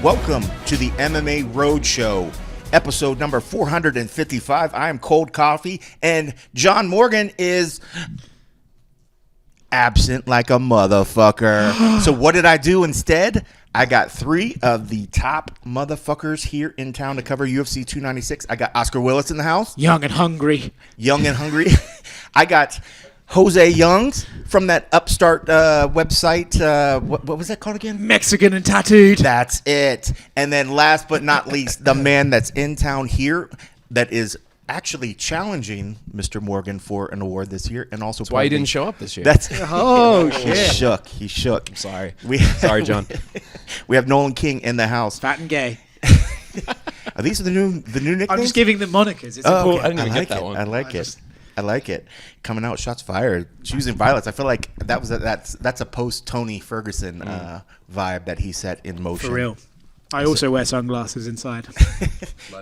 Welcome to the MMA Roadshow, episode number 455. I am Cold Coffee, and John Morgan is absent like a motherfucker. So what did I do instead? I got three of the top motherfuckers here in town to cover UFC 296. I got Oscar Willis in the house. Young and hungry. I got Jose Youngs from that upstart website. What was that called again? Mexican and tattooed. That's it. And then last but not least, the man that's in town here that is actually challenging Mr. Morgan for an award this year, and also that's why he didn't show up this year. That's shit. He shook. I'm sorry. Sorry, John. We have Nolan King in the house. Fat and gay. Are these the new nicknames? I'm just giving them monikers. It's important. Okay. I didn't even get that one. I like it. Coming out, shots fired, choosing violence. I feel like that's a post Tony Ferguson vibe that he set in motion. For real. I also wear sunglasses inside.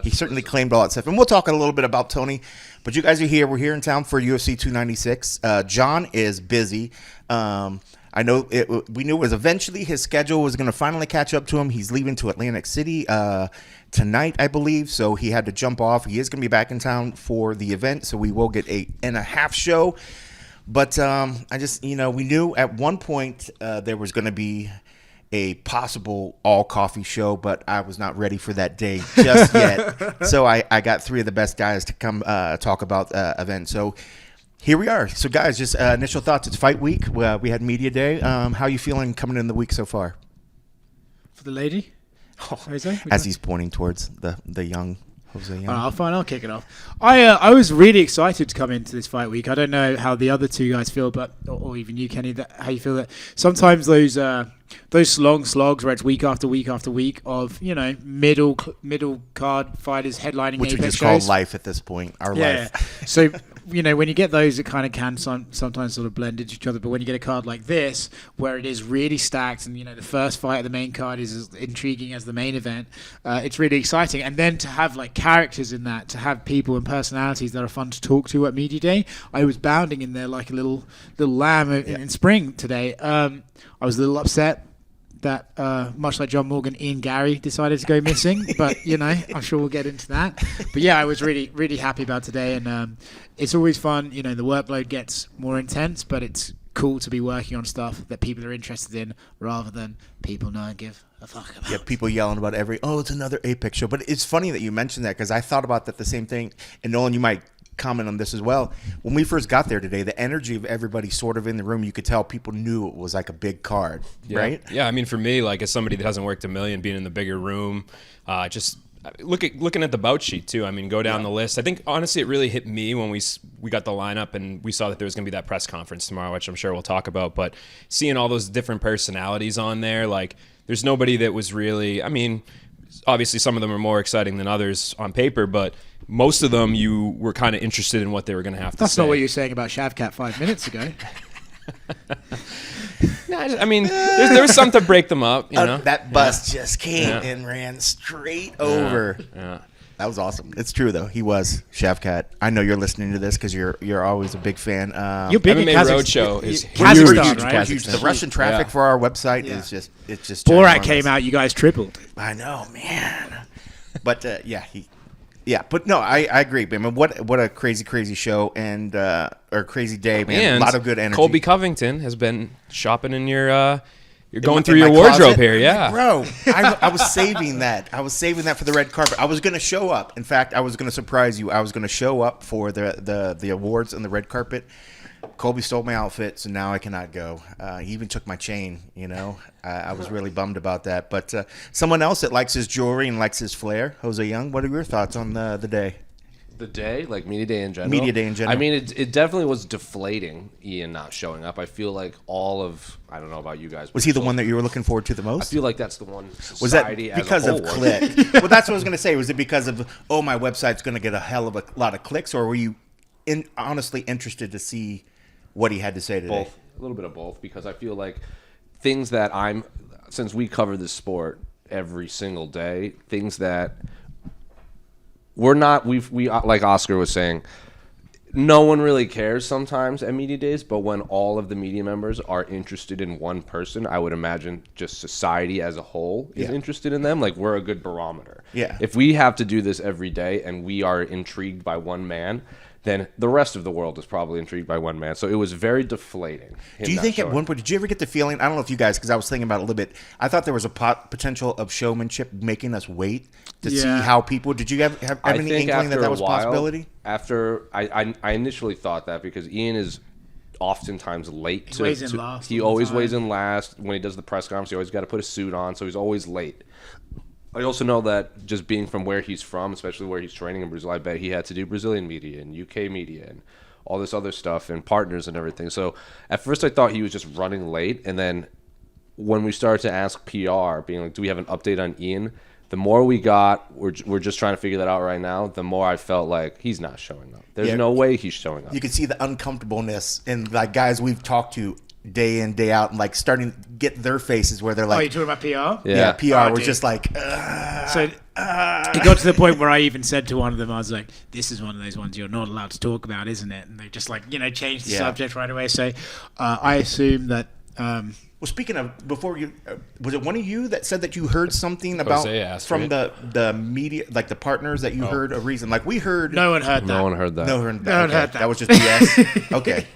He certainly claimed all that stuff. And we'll talk a little bit about Tony. But you guys are here. We're here in town for UFC 296. John is busy. I know we knew it was eventually his schedule was going to finally catch up to him. He's leaving to Atlantic City tonight, I believe. So he had to jump off. He is going to be back in town for the event. So we will get a and a half show. But I just, we knew at one point there was going to be a possible all coffee show, but I was not ready for that day just yet. So I got three of the best guys to come talk about event. So here we are. So guys, just initial thoughts. It's fight week. We had media day. How are you feeling coming in the week so far? For the lady? As he's pointing towards the young Jose Young. All right, fine. I'll kick it off. I was really excited to come into this fight week. I don't know how the other two guys feel, but or even you, Kenny, how you feel that sometimes those long slogs where it's week after week after week of middle card fighters headlining which we Apex just call shows. life at this point. Our life. So when you get those, it kind of can sometimes sort of blend into each other. But when you get a card like this, where it is really stacked, and the first fight of the main card is as intriguing as the main event, it's really exciting. And then to have like characters in that, to have people and personalities that are fun to talk to at media day, I was bounding in there like a little lamb in spring today. I was a little upset that much like John Morgan, Ian Gary decided to go missing, but I'm sure we'll get into that. But yeah, I was really, really happy about today, and it's always fun. The workload gets more intense, but it's cool to be working on stuff that people are interested in rather than people not give a fuck about. Yeah, people yelling about it's another Apex show. But it's funny that you mentioned that because I thought about that the same thing. And Nolan, you might comment on this as well. When we first got there today, the energy of everybody sort of in the room, you could tell people knew it was like a big card, right? Yeah, I mean, for me, like as somebody that hasn't worked a million, being in the bigger room, just looking at the bout sheet too. I mean, go down the list. I think honestly, it really hit me when we got the lineup and we saw that there was going to be that press conference tomorrow, which I'm sure we'll talk about. But seeing all those different personalities on there, like there's nobody that was really. I mean, obviously some of them are more exciting than others on paper, but most of them you were kind of interested in what they were going to have to say. That's not what you were saying about Shavkat 5 minutes ago. No, I mean, there was something to break them up, That bus just came and ran straight over. Yeah. That was awesome. It's true, though. He was Shavkat. I know you're listening to this because you're always a big fan. You're big MMA in Roadshow is Kazakhstan, right? Huge. The Russian traffic for our website is just Borat came out, you guys tripled. I know, man. But but no, I agree. I mean, what a crazy show and or crazy day, man. And a lot of good energy. Colby Covington has been shopping in your. You're going through your wardrobe here, yeah. Bro, I was saving that. I was saving that for the red carpet. I was going to show up. In fact, I was going to surprise you. I was going to show up for the awards and the red carpet. Colby stole my outfit, so now I cannot go. He even took my chain, I was really bummed about that. But someone else that likes his jewelry and likes his flair, Jose Young, what are your thoughts on the day? The day, like media day in general. Media day in general. I mean, it definitely was deflating. Ian not showing up. I feel like I don't know about you guys. Was he the one that you were looking forward to the most? I feel like that's the one. Was that because of click? Well, that's what I was going to say. Was it because of my website's going to get a hell of a lot of clicks, or were you honestly interested to see what he had to say today? Both, a little bit of both, because I feel like things that since we cover this sport every single day, things that. We're not. We like Oscar was saying, no one really cares sometimes at media days, but when all of the media members are interested in one person, I would imagine just society as a whole is interested in them. Like, we're a good barometer. Yeah. If we have to do this every day and we are intrigued by one man, then the rest of the world is probably intrigued by one man. So it was very deflating. Do you think at one point, did you ever get the feeling, I don't know if you guys, because I was thinking about it a little bit, I thought there was a potential of showmanship making us wait to see how people, did you have any inkling that was a possibility? After, I initially thought that because Ian is oftentimes late. He always weighs in last. When he does the press conference, he always got to put a suit on, so he's always late. I also know that just being from where he's from, especially where he's training in Brazil, I bet he had to do Brazilian media and UK media and all this other stuff and partners and everything. So at first I thought he was just running late. And then when we started to ask PR, being like, do we have an update on Ian? The more we got, we're just trying to figure that out right now, the more I felt like he's not showing up. There's no way he's showing up. You can see the uncomfortableness in like guys we've talked to day in, day out, and like starting to get their faces where they're like, "Oh, you're talking about PR?" Yeah, PR was dude. Just like, So it got to the point where I even said to one of them, I was like, "This is one of those ones you're not allowed to talk about, isn't it?" And they just like, changed the subject right away. So I assume that. Well, speaking of, before you, was it one of you that said that you heard something about from the media, like the partners that you heard a reason? Like we heard. No one heard that. No one heard that. No one heard that. That was just BS. Okay.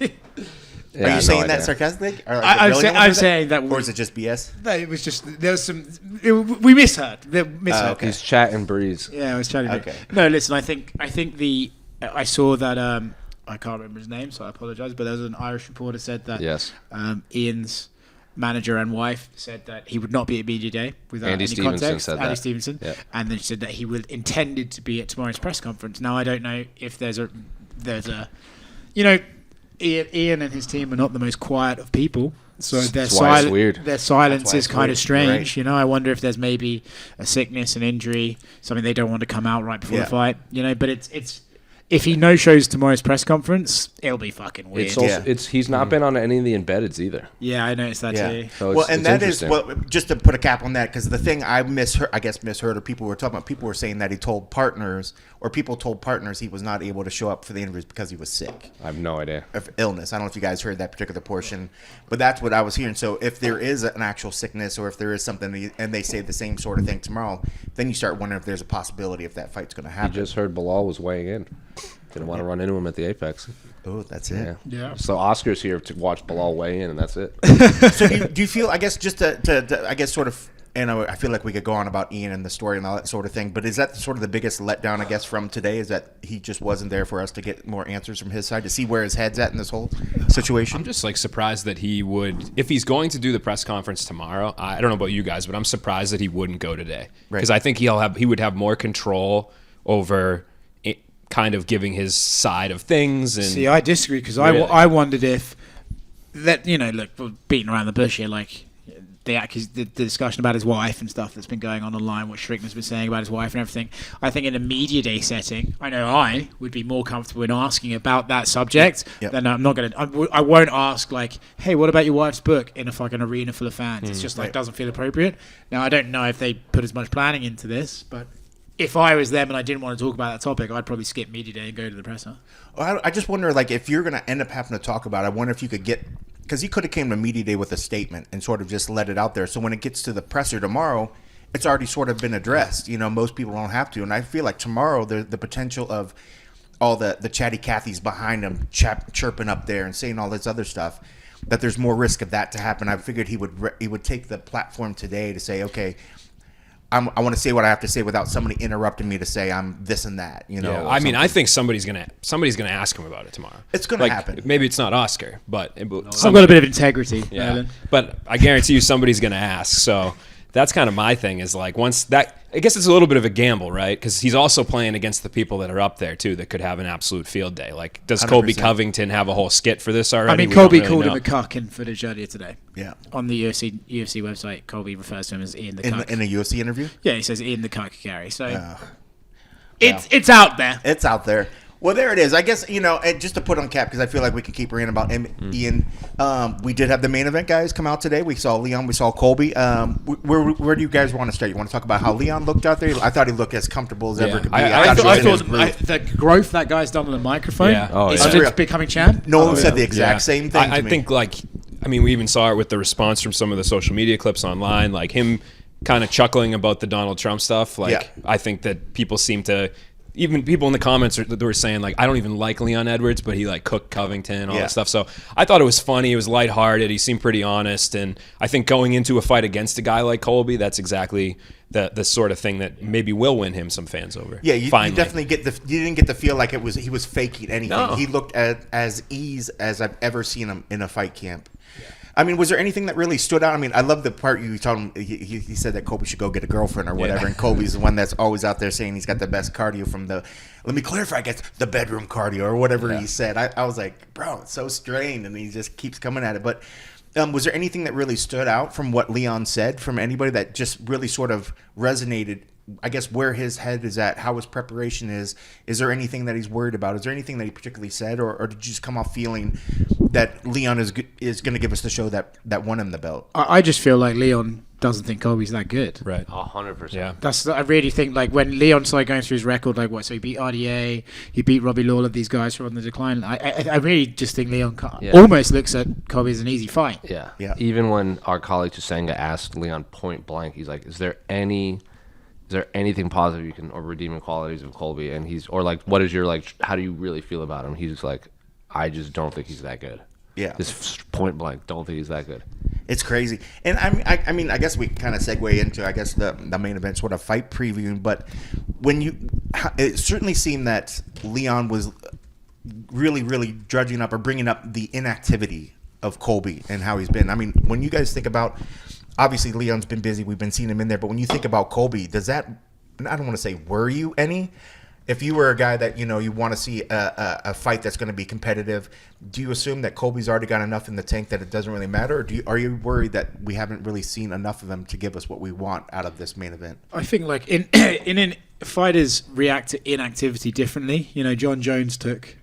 Are you saying that sarcastically? Or like I'm saying that. Or is it just BS? No, it was just there was some. We misheard. Okay. He's chat and breeze. Yeah, I was chatting. Okay. No, listen. I think I saw that. I can't remember his name, so I apologize. But there was an Irish reporter said that. Yes. Ian's manager and wife said that he would not be at media day without Andy any Stevenson context. said Andy that. Stevenson, and then she said that he would intended to be at tomorrow's press conference. Now I don't know if there's a, Ian and his team are not the most quiet of people, so their silence is kind of strange. Right. I wonder if there's maybe a sickness, an injury, something they don't want to come out right before the fight. But it's if he no shows tomorrow's press conference, it'll be fucking weird. He's not been on any of the embeddeds either. Yeah, I noticed that too. So just to put a cap on that, because the thing I misheard, or people were saying that he told partners, or people told partners he was not able to show up for the interviews because he was sick. I have no idea. Of illness. I don't know if you guys heard that particular portion, but that's what I was hearing. So if there is an actual sickness, or if there is something, and they say the same sort of thing tomorrow, then you start wondering if there's a possibility if that fight's going to happen. You just heard Bilal was weighing in. Didn't want to run into him at the Apex. Oh, that's it. Yeah. So Oscar's here to watch Bilal weigh in, and that's it. So do you feel? I guess just to I guess sort of. And I feel like we could go on about Ian and the story and all that sort of thing. But is that sort of the biggest letdown, I guess, from today? Is that he just wasn't there for us to get more answers from his side, to see where his head's at in this whole situation? I'm just surprised that he would, if he's going to do the press conference tomorrow. I don't know about you guys, but I'm surprised that he wouldn't go today, because I think he would have more control over kind of giving his side of things. And see, I disagree, because I wondered if that look, we're beating around the bush here, like. The discussion about his wife and stuff that's been going on online, what Strickland's been saying about his wife and everything. I think in a media day setting, I know I would be more comfortable in asking about that subject. Then I'm not going to. I won't ask like, "Hey, what about your wife's book?" in a fucking arena full of fans. It's just doesn't feel appropriate. Now I don't know if they put as much planning into this, but if I was them and I didn't want to talk about that topic, I'd probably skip media day and go to the presser. I just wonder, like, if you're going to end up having to talk about it, I wonder if you could get. Because he could have came to media day with a statement and sort of just let it out there. So when it gets to the presser tomorrow, it's already sort of been addressed. Most people don't have to. And I feel like tomorrow the potential of all the chatty Cathys behind him chirping up there and saying all this other stuff, that there's more risk of that to happen. I figured he would take the platform today to say, okay, I want to say what I have to say without somebody interrupting me to say I'm this and that. I mean, I think somebody's gonna ask him about it tomorrow. It's gonna happen. Maybe it's not Oscar, but I've got a bit of integrity. Yeah, but I guarantee you somebody's gonna ask. So that's kind of my thing. Is like once that. I guess it's a little bit of a gamble, right? Because he's also playing against the people that are up there too, that could have an absolute field day. Like, does 100%. Colby Covington have a whole skit for this already? I mean, Colby called him a cuck in footage earlier today. Yeah. On the UFC website, Colby refers to him as Ian the cuck. In a UFC interview? Yeah, he says Ian the cuck, Gary. So it's out there. It's out there. Well, there it is. I guess, and just to put on cap, because I feel like we can keep ranting about Ian. We did have the main event guys come out today. We saw Leon. We saw Colby. Where do you guys want to start? You want to talk about how Leon looked out there? I thought he looked as comfortable as ever could be. I thought the growth that guy's done on the microphone is becoming champ. Nolan said the exact same thing. I think, we even saw it with the response from some of the social media clips online, like him kind of chuckling about the Donald Trump stuff. I think that people seem to. Even people in the comments were saying, I don't even like Leon Edwards, but he cooked Covington, all that stuff. So I thought it was funny. It was lighthearted. He seemed pretty honest. And I think going into a fight against a guy like Colby, that's exactly the sort of thing that maybe will win him some fans over. Yeah, you definitely you didn't get the feel like he was faking anything. No. He looked as ease as I've ever seen him in a fight camp. I mean, was there anything that really stood out? I mean, I love the part you told him. He said that Colby should go get a girlfriend or whatever, and Colby's the one that's always out there saying he's got the best cardio from the. Let me clarify, I guess the bedroom cardio or whatever he said. I was like, bro, it's so strained, and he just keeps coming at it. But was there anything that really stood out from what Leon said from anybody that just really sort of resonated? I guess where his head is at, how his preparation is. Is there anything that he's worried about? Is there anything that he particularly said, or did you just come off feeling that Leon is going to give us the show that won him the belt? I just feel like Leon doesn't think Colby's that good. Right. 100%. Yeah. I really think when Leon started going through his record, so he beat RDA, he beat Robbie Lawler, these guys who are on the decline. I really just think Leon almost looks at Colby as an easy fight. Yeah. Even when our colleague Tusenga asked Leon point blank, he's like, is there anything positive you can or redeeming qualities of Colby? And what is your how do you really feel about him? He's like, I just don't think he's that good. Yeah. Just point blank, don't think he's that good. It's crazy. And I mean, I guess we kind of segue into, the main event sort of fight previewing, but it certainly seemed that Leon was really, really drudging up or bringing up the inactivity of Colby and how he's been. I mean, when you guys think about, obviously Leon's been busy, we've been seeing him in there, but when you think about Colby, does that, I don't want to say worry you any? If you were a guy that, you want to see a fight that's going to be competitive, do you assume that Colby's already got enough in the tank that it doesn't really matter? Or are you worried that we haven't really seen enough of him to give us what we want out of this main event? I think fighters react to inactivity differently. John Jones took,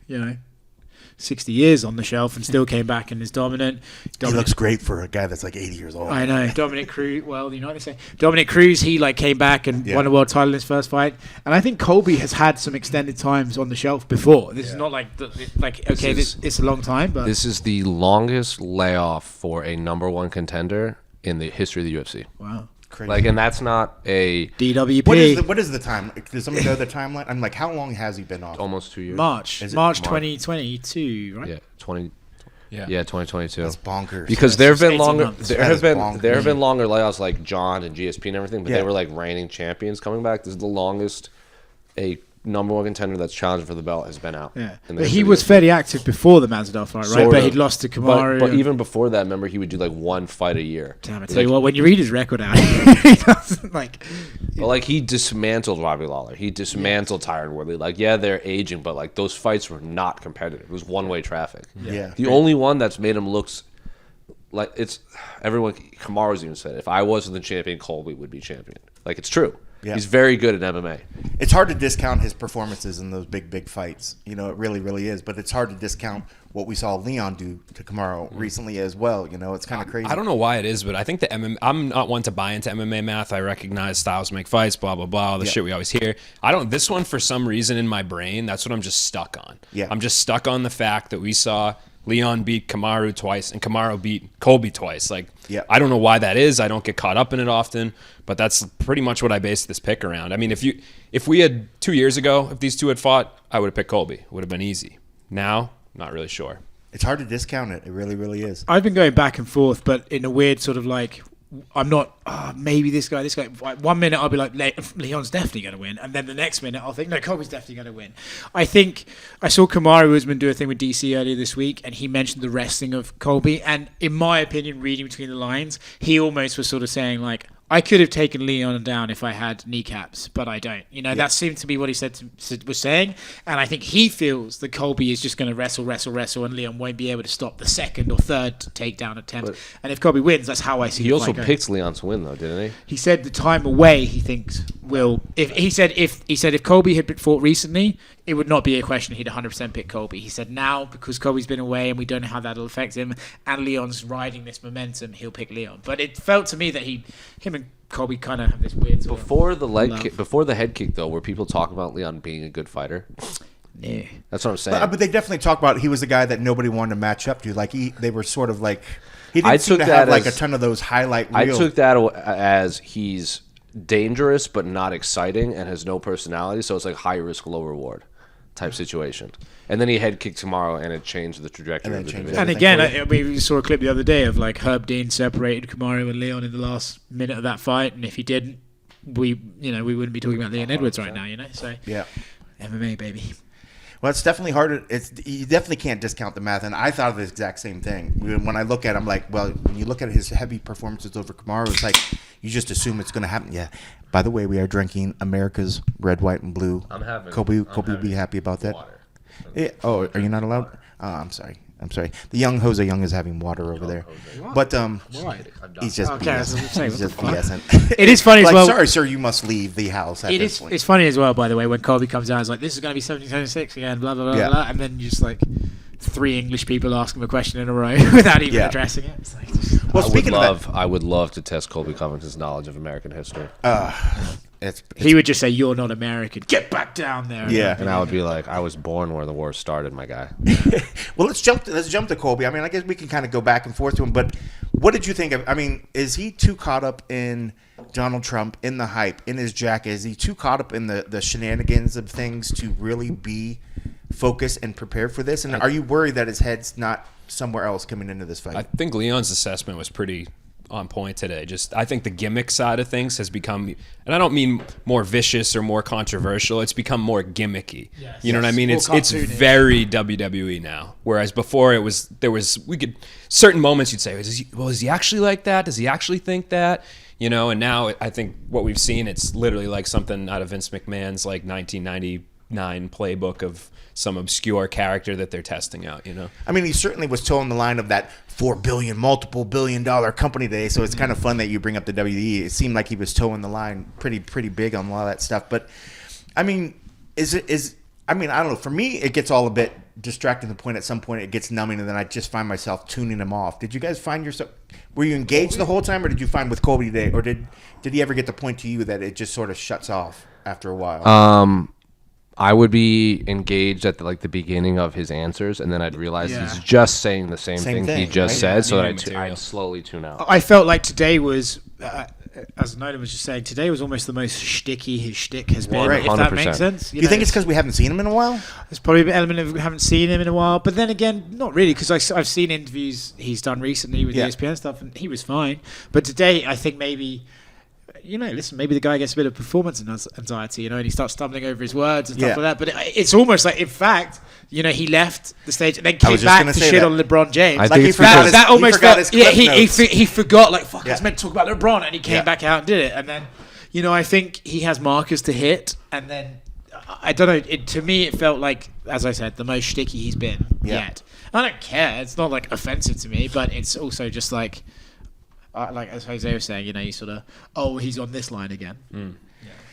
60 years on the shelf and still came back and is dominant. He looks great for a guy that's 80 years old. I know. Dominic Cruz, Dominic Cruz, he came back and won a world title in his first fight. And I think Colby has had some extended times on the shelf before. This is not it's a long time, but this is the longest layoff for a number one contender in the history of the UFC. Wow. Crazy. And that's not a DWP. What is the time? Does somebody know the timeline? I'm how long has he been off? Almost 2 years. March 2022, right? Yeah, 2022. That's bonkers. Because there have been longer. Months. There have been longer layoffs like John and GSP and everything, but they were reigning champions coming back. This is the longest a number one contender that's challenging for the belt has been out. Yeah, but he was fairly active before the Masvidal fight, right? But he'd lost to Kamaru. But even before that, remember, he would do one fight a year. Damn, I tell you what, when you read his record out, he doesn't Well, he dismantled Robbie Lawler. He dismantled Tyron Woodley. they're aging, but those fights were not competitive. It was one-way traffic. Yeah. The only one that's made him look it's everyone. Kamaru's even said, if I wasn't the champion, Colby would be champion. It's true. Yeah. He's very good at MMA. It's hard to discount his performances in those big fights. It really, really is. But it's hard to discount what we saw Leon do to Kamaru recently as well. It's kind of crazy. I don't know why it is, but I think the MMA. I'm not one to buy into MMA math. I recognize styles make fights, blah blah blah, all the shit we always hear. This one for some reason in my brain, that's what I'm just stuck on. Yeah. I'm just stuck on the fact that we saw Leon beat Kamaru twice and Kamaru beat Colby twice. I don't know why that is. I don't get caught up in it often, but that's pretty much what I based this pick around. I mean, if we had 2 years ago, if these two had fought, I would have picked Colby. It would have been easy. Now, not really sure. It's hard to discount it. It really, really is. I've been going back and forth, but in a weird sort of I'm not, maybe this guy. 1 minute I'll be like, Leon's definitely going to win. And then the next minute I'll think, no, Colby's definitely going to win. I think I saw Kamaru Usman do a thing with DC earlier this week, and he mentioned the wrestling of Colby. And in my opinion, reading between the lines, he almost was sort of saying, I could have taken Leon down if I had kneecaps, but I don't. That seemed to be what he was saying, and I think he feels that Colby is just going to wrestle, and Leon won't be able to stop the second or third takedown attempt. And if Colby wins, that's how I see. He also picked Leon to win, though, didn't he? He said the time away he thinks will. If Colby had been fought recently, it would not be a question. He'd 100% pick Colby. He said now because Colby's been away and we don't know how that'll affect him, and Leon's riding this momentum, he'll pick Leon. But it felt to me that him and Colby kind of have this weird sort before the head kick, though, were people talking about Leon being a good fighter? Yeah, that's what I'm saying. But they definitely talk about he was the guy that nobody wanted to match up to. Like they were sort of like he didn't seem to have like a ton of those highlight reels. I took that as he's dangerous but not exciting and has no personality, so it's like high risk, low reward type situation. And then he head kicked tomorrow, and it changed the trajectory of the division. And again, we saw a clip the other day of like Herb Dean separated Kamaru and Leon in the last minute of that fight, and if he didn't, we wouldn't be talking about Leon Edwards right now. So yeah, MMA baby. Well, it's definitely harder. You definitely can't discount the math, and I thought of the exact same thing. When I look at it, I'm like, well, when you look at his heavy performances over Kamaru, it's like you just assume it's going to happen. Yeah. By the way, we are drinking America's red, white, and blue. I'm having. Kobe would be happy about that. Water. Yeah. Oh, are you not allowed? Oh, I'm sorry. The young Jose Young is having water over there. But he's just BSing. He's just BSing. It is funny as well. Sorry, sir, you must leave the house at this point. It's funny as well, by the way, when Colby comes out, it's like, this is going to be 1776 again, blah, blah, blah, blah. And then just like 3 English people ask him a question in a row without even addressing it. It's like, well, I would love to test Colby Covington's knowledge of American history. He would just say, "You're not American. Get back down there." Yeah, and I would be like, "I was born where the war started, my guy." Well, let's jump to Colby. I mean, I guess we can kind of go back and forth to him. But what did you think of? I mean, is he too caught up in Donald Trump, in the hype, in his jacket? Is he too caught up in the shenanigans of things to really be focused and prepared for this? And are you worried that his head's not somewhere else coming into this fight? I think Leon's assessment was pretty on point today. I think the gimmick side of things has become, and I don't mean more vicious or more controversial, it's become more gimmicky. Yes, you know what I mean? It's very WWE now. Whereas before certain moments you'd say, is he actually like that? Does he actually think that? And now I think what we've seen, it's literally like something out of Vince McMahon's like 1999 playbook of some obscure character that they're testing out, I mean, he certainly was towing the line of that $4 billion, multiple $1 billion company today, so it's kind of fun that you bring up the WWE. It seemed like he was towing the line pretty big on a lot of that stuff. But, I mean, I don't know. For me, it gets all a bit distracting to the point at some point it gets numbing, and then I just find myself tuning him off. Did you guys find yourself, were you engaged the whole time, or did you find with Colby today, or did he ever get the point to you that it just sort of shuts off after a while? I would be engaged at the beginning of his answers, and then I'd realize he's just saying the same thing he just said, so I'd slowly tune out. I felt like today was, as Nolan was just saying, today was almost the most shticky his shtick has been, if that makes sense. Do you think it's because we haven't seen him in a while? There's probably an element of we haven't seen him in a while, but then again, not really, because I've seen interviews he's done recently with ESPN stuff, and he was fine. But today, I think maybe... maybe the guy gets a bit of performance anxiety, and he starts stumbling over his words and stuff like that. But it's almost like, in fact, he left the stage and then came back to shit on LeBron James. I think he forgot, like, fuck, I was meant to talk about LeBron, and he came back out and did it. And then, I think he has markers to hit, and then, I don't know, to me it felt like, as I said, the most shticky he's been yet. I don't care. It's not, like, offensive to me, but it's also just like... like as Jose was saying, you sort of, he's on this line again. Yeah.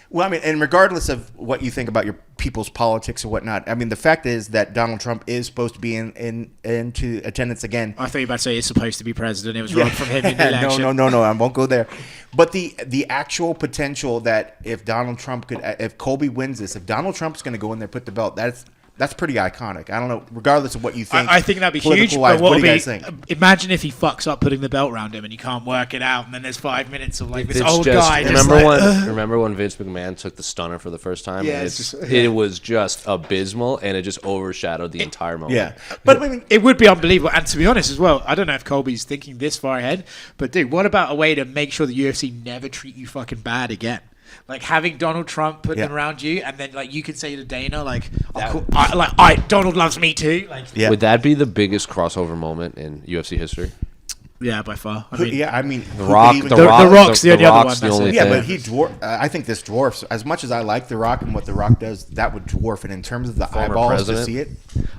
Well, I mean, and regardless of what you think about your people's politics or whatnot, I mean, the fact is that Donald Trump is supposed to be into attendance again. I thought you were about to say he's supposed to be president. It was wrong from him in the election. No, I won't go there. But the actual potential that if Donald Trump if Colby wins this, if Donald Trump's going to go in there, put the belt, that's pretty iconic. I don't know, regardless of what you think. I think that'd be huge. But what do you guys think? Imagine if he fucks up putting the belt around him and he can't work it out, and then there's 5 minutes of like this old guy. Remember when Vince McMahon took the stunner for the first time? Yeah, it was just abysmal, and it just overshadowed the entire moment. Yeah, but I mean, it would be unbelievable. And to be honest, as well, I don't know if Colby's thinking this far ahead, but dude, what about a way to make sure the UFC never treat you fucking bad again? Like having Donald Trump put them around you, and then like you can say to Dana, like, Donald loves me too. Like, would that be the biggest crossover moment in UFC history? Yeah, by far. I mean, The Rock. The Rock's the only other one. the only yeah, thing. but he I think this dwarfs as much as I like The Rock and what The Rock does. That would dwarf it in terms of the eyeballs president. to see it.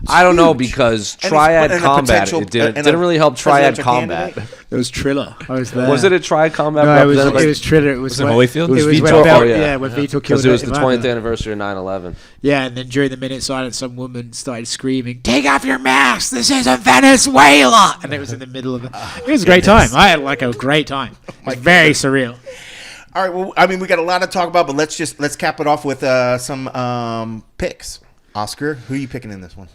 I don't know huge. because And Triad and a Combat potential- it didn't, and a didn't really help Triad presidential Combat. candidate. It was Triller. I was there. Was it a Triad Combat? No, it was representative? Triller. It was it when- Holyfield? It was when Vito. Bell, Oh, yeah. yeah, when Vito killed Because it was the Ivana. 20th anniversary of 9/11. Yeah, and then during the minute silence, some woman started screaming, "Take off your mask! This is a Venezuela!" And it was in the middle of it. It was a great time. I had like a great time. It was very surreal. All right. Well, I mean, we got a lot to talk about, but let's cap it off with some picks. Oscar, who are you picking in this one?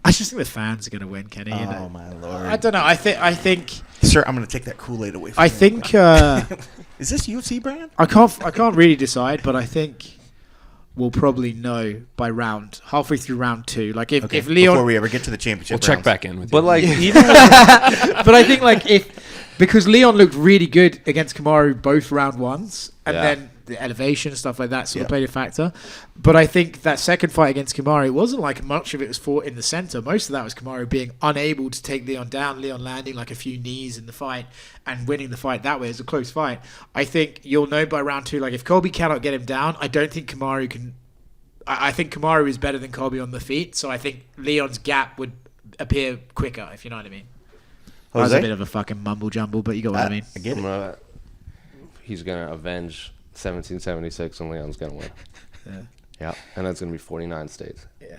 I just think the fans are going to win, Kenny. You know? Oh my lord! I don't know. I think. Sir, I'm going to take that Kool-Aid away from I you. think. Is this UFC brand? I can't really decide, but I think we'll probably know by halfway through round 2. Like if Leon, Before we ever get to the championship, We'll check rounds. back in with you. But like even but I think because Leon looked really good against Kamaru both round 1s, and Yeah. then the elevation stuff like that sort of Yeah. played a factor. But I think that second fight against Kamaru, it wasn't like much of it was fought in the center. Most of that was Kamaru being unable to take Leon down, Leon landing like a few knees in the fight and winning the fight that way. It was a close fight. I think you'll know by round 2, like if Colby cannot get him down, I don't think Kamaru can. I think Kamaru is better than Colby on the feet, so I think Leon's gap would appear quicker, if you know what I mean. That was a Jose? bit of a fucking mumble jumble, but you got what I mean. I get it. he's gonna avenge 1776 and Leon's gonna win. Yeah, and that's gonna be 49 states. Yeah.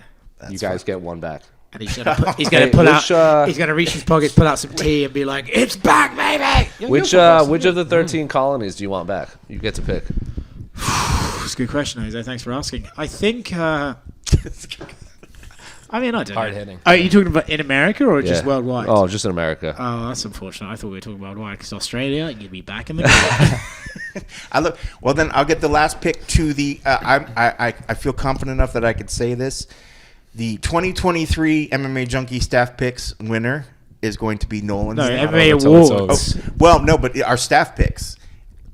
You guys get one back. And he's gonna he's gonna reach his pockets, pull out some tea, and be like, "It's back, baby." Which of the 13 colonies do you want back? You get to pick. That's a good question, Jose. Thanks for asking. I think. I mean, I don't Hard know. hitting. Are you talking about in America or just Yeah. worldwide? Oh, just in America. Oh, that's unfortunate. I thought we were talking worldwide because Australia, you'd be back in the game. Well, then I'll get the last pick to the. I feel confident enough that I could say this. The 2023 MMA Junkie Staff Picks winner is going to be Nolan. No, not MMA over till it's awards. over. Well, no, but our staff picks.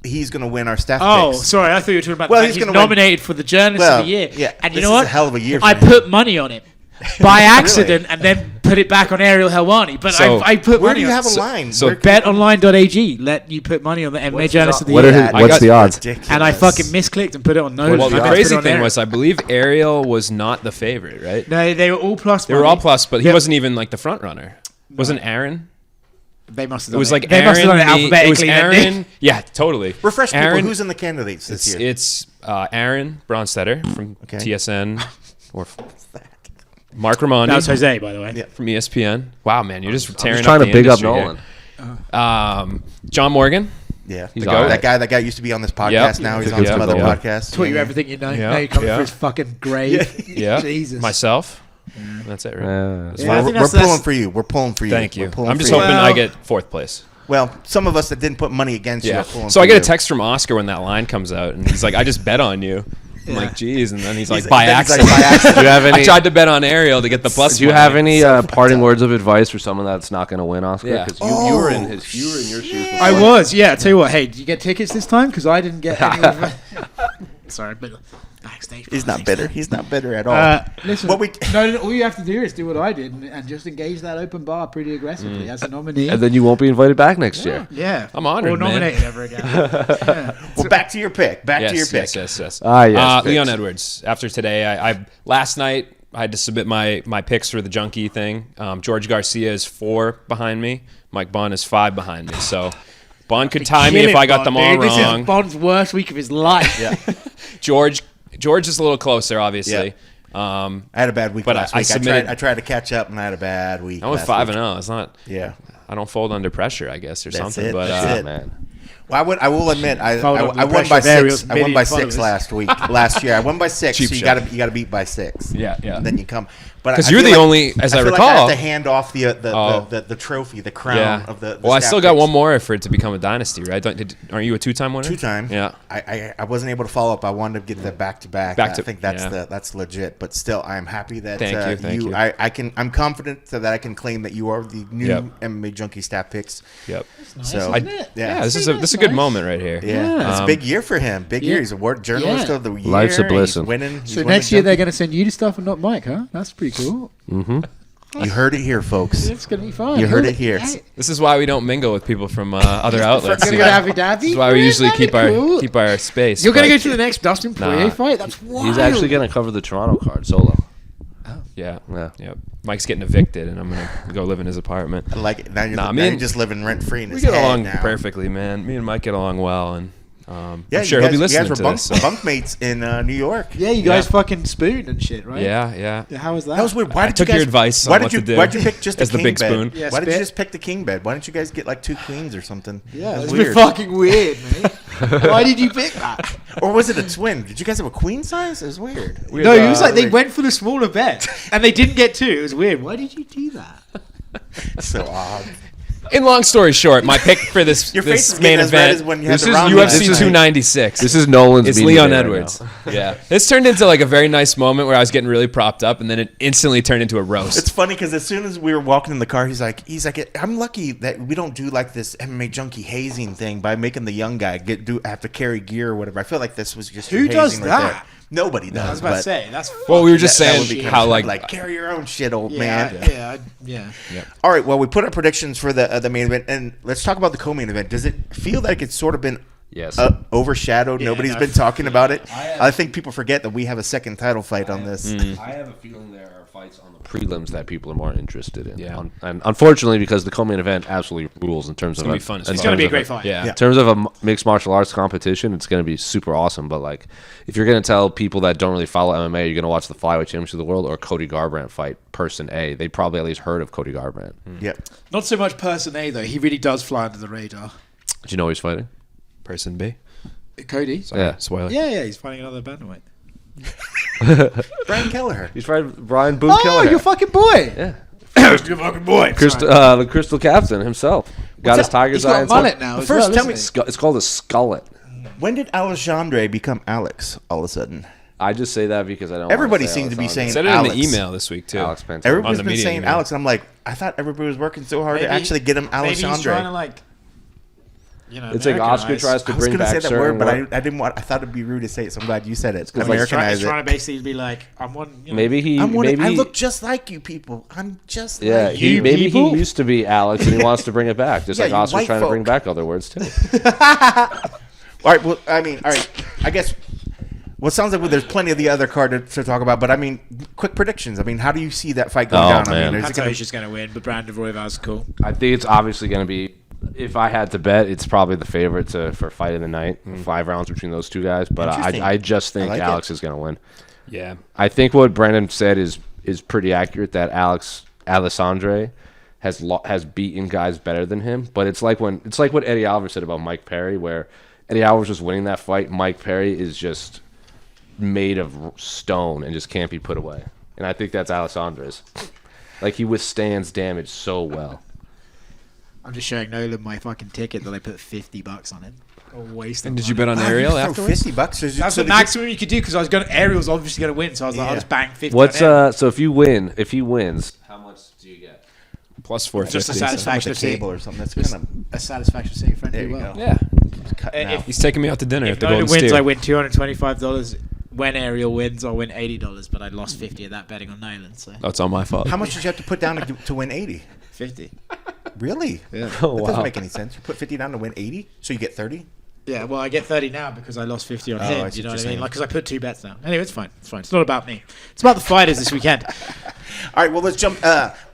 He's going to win our staff Oh, picks. sorry. I thought you were talking about Well, the fact he's he's gonna win. nominated for the Journalist Well, of the Year. yeah, And you this know is what? a hell of a year for I him. put money on him by accident and then put it back on Ariel Helwani. But So, I put Where money do you on have a it. line? so Where- BetOnline.ag let you put money on the MMA Journalist of the What Year. are what's got- the odds? Ridiculous. And I fucking misclicked and put it on Nolan. Well, the I put crazy it on thing Ariel. was, I believe Ariel was not the favorite, right? No, they were all plus. They were all plus, but he Yep. wasn't even like the front runner. Wasn't Aaron? They must have It done was like They must have Aaron. done it It was alphabetically. then, Aaron. Nick. Yeah, totally. Refresh people. Aaron, Who's in the candidates this year? It's Aaron Bronstetter from Okay. TSN or Mark Ramondi That was Jose, by the way. Yeah. from ESPN. Wow, man, you're just tearing I'm just trying up to the big up industry Nolan. here. John Morgan. Yeah, He's the all guy, right. that guy used to be on this podcast. Yep. Now he's Yeah. on some Yeah. other Yeah. podcast. Taught you Yeah. everything you know. Yeah. Now you're coming Yeah. for his fucking grave. Yeah, Jesus. myself. That's it, right? Yeah, I We're, think we're that's- pulling for you. We're pulling for you. Thank you. We're pulling I'm for just you. hoping Well- I get fourth place. Well, some of us that didn't put money against you Yeah. are pulling So for I get you. a text from Oscar when that line comes out, and he's like, "I just bet on you." I'm Yeah. like, "Geez," and then he's like, He's "By then he's like, accident." "By accident." Do you have I any? tried to bet on Ariel to get the plus. Do you money. have any parting words of advice for someone that's not going to win, Oscar? Yeah. Because you were in your shoes. Before. I was, yeah. I tell you what, hey, did you get tickets this time? Because I didn't get any. Sorry, but backstage. He's not bitter. He's not bitter at all. Listen, What we- no, all you have to do is do what I did and just engage that open bar pretty aggressively as a nominee. And then you won't be invited back next year. Yeah, I'm honored, or man. nominated ever again. Yeah. Well, back to your pick. Back to your pick. Yes. Ah, yes, picks. Leon Edwards. After today, I last night I had to submit my picks for the junkie thing. George Garcia is 4 behind me. Mike Bond is 5 behind me. So Bond could tie me Kill if it, I got Bond, them all dude. This wrong. is Bond's worst week of his life. Yeah. George is a little closer, obviously. I had a bad week But last I week. submitted- I tried to catch up, and I had a bad week. I went last 5-0. week. It's not. Yeah. I don't fold under pressure, I guess, or That's something. it. But That's it. Man. Well, I will admit, I Followed up won with by pressure of Ariel's 6. I won by 6 followers. last year. I won by 6. Cheap So you shot. got to beat by 6. Yeah. And then you come. But 'Cause I you're feel the like- only, as I feel recall- like I have to hand off the trophy, the crown Yeah. of the. Well, I staff still got picks. one more for it to become a dynasty, right? Aren't you a 2-time winner? 2-time. Yeah. I wasn't able to follow up. I wanted to get the back to back. Back I to- think that's yeah. that's legit. But still, I'm happy that Thank you. I'm confident that I can claim that you are the new Yep. MMA Junkie Staff Picks. Yep. So isn't it? Yeah, this is a good moment right here. Yeah, it's a big year for him. Big year. Yeah. He's award journalist Yeah. of the year. Life's a He's blessing. winning. He's So winning next year they're junkie. going to send you to stuff and not Mike, huh? That's pretty cool. You heard it here, folks. It's gonna be fun. You heard it here. This is why we don't mingle with people from other outlets. You're gonna go to Abu Dhabi. This is why we usually keep our space. You're gonna go to the next Dustin Poirier fight. That's wild. He's actually gonna cover the Toronto card solo. Yeah. Mike's getting evicted, and I'm gonna go live in his apartment. I like it. Now you're just living rent free in his We get head along now. perfectly, man. Me and Mike get along well, and I'm sure you he'll be listening guys to were this. So. bunkmates in New York. Yeah, you guys fucking spooned and shit, right? Yeah. How was that? That was weird. Why I did took you guys, your advice on why what did you, to do Why'd you pick just as a the king big bed? spoon. Yeah, Why did you spit. just pick the king bed? Why didn't you guys get like 2 queens or something? Yeah, It was it's been fucking weird, mate. Why did you pick that? Or was it a twin? Did you guys have a queen size? It was weird. No, it was like they went for the smaller bed and they didn't get 2. It was weird. Why did you do that? So odd. In long story short, my pick for this Your face this is main getting as red event. as when you had This the is ramen UFC last night. 296. This is Nolan's. It's media Leon day right Edwards. now. Yeah. This turned into like a very nice moment where I was getting really propped up, and then it instantly turned into a roast. It's funny because as soon as we were walking in the car, he's like, I'm lucky that we don't do like this MMA junkie hazing thing by making the young guy have to carry gear or whatever. I feel like this was just Who your does hazing right that? there. Nobody does. I was about to but say that's. Well, we were just that saying would be how like carry your own shit, old man. Yeah. All right. Well, we put our predictions for the main event, and let's talk about the co-main event. Does it feel like it's sort of been Yes. overshadowed? Nobody's been talking about it. I think people forget that we have a second title fight on this. I have a feeling there are fights on the prelims that people are more interested in. Yeah. And unfortunately, because the co-main event absolutely rules in terms of gonna be fun as It's fuck. gonna be a great fight. Yeah. Yeah. In terms of a mixed martial arts competition, it's going to be super awesome. But like, if you're going to tell people that don't really follow MMA, you're going to watch the flyweight championship of the world or Cody Garbrandt fight person A, they probably at least heard of Cody Garbrandt. Yep. Not so much person A though. He really does fly under the radar. Do you know who he's fighting? Person B. Cody. Yeah. Spoiler. Yeah, he's fighting another bantamweight. Brian Kelleher. He's fighting Brian Boone Oh, Kelleher. your fucking boy. Yeah. Your fucking boy. The Crystal Captain himself. Got his tiger's He's eye got and mullet now. as First, well, tell me- isn't he? It's called a skullet. When did Alexandre become Alex all of a sudden? I just say that because I don't. Everybody wanna say seems to be Alexander. saying Said it Alex. in the email this week too. Alex Pantone. Everybody's On the been media saying email. Alex. I'm like, I thought everybody was working so hard to actually get him Maybe he's trying to Alexandre. like, you know, It's like Oscar Americanize. tries to I was bring gonna back say that certain word, but work. I didn't want. I thought it'd be rude to say it, so I'm glad you said it. like He's Americanize trying it. to basically be like, I'm one. You know, Maybe he. I'm one. Maybe I he- look just like you people. I'm just Yeah, like he you. maybe people? he used to be Alex and he wants to bring it back, just Yeah, like you Oscar's white trying to bring folk. back other words too. All right. Well, I mean, all right. I guess. Well, it sounds like there's plenty of the other card to talk about, but I mean, quick predictions. I mean, how do you see that fight going Oh, down? I man. mean, is it gonna, Pantoja's just gonna win, but Brandon Royval's cool. I think it's obviously going to be. If I had to bet, it's probably the favorite for fight of the night. 5 rounds between those two guys, but Interesting. I just think I like Alex it. is going to win. Yeah. I think what Brandon said is pretty accurate. That Alexandre has beaten guys better than him, but it's like what Eddie Alvarez said about Mike Perry, where Eddie Alvarez was winning that fight. Mike Perry is just made of stone and just can't be put away. And I think that's Alessandre's. Like, he withstands damage so well. I'm just showing Nolan my fucking ticket that I put $50 on it. A waste of And did you money. bet on Ariel throw afterwards? $50. That's the maximum you could do because I was going. Ariel's obviously going to win, so I was like, I'll Yeah. just bang 50. What's on Ariel. so if he wins, how much do you get? Plus 450. Just a With satisfaction a of seeing cable or something. That's just kind of a satisfaction of seeing your friend there. do You well. go. Yeah. Cutting If- out. He's taking me out to dinner If at the Nolan Golden wins, Steer. I win $225. When Ariel wins, I'll win $80, but I lost 50 of that betting on Nolan, so Oh, it's all my fault. How much did you have to put down to win 80? 50. Really? Yeah. Oh, That doesn't wow. make any sense. You put 50 down to win 80, so you get 30. Yeah, well, I get 30 now because I lost 50 on Oh, I him. see You know what what you're I mean? saying. Like, because I put 2 bets down. Anyway, it's fine. It's fine. It's not about me. It's about the fighters this weekend. All right, well, let's jump.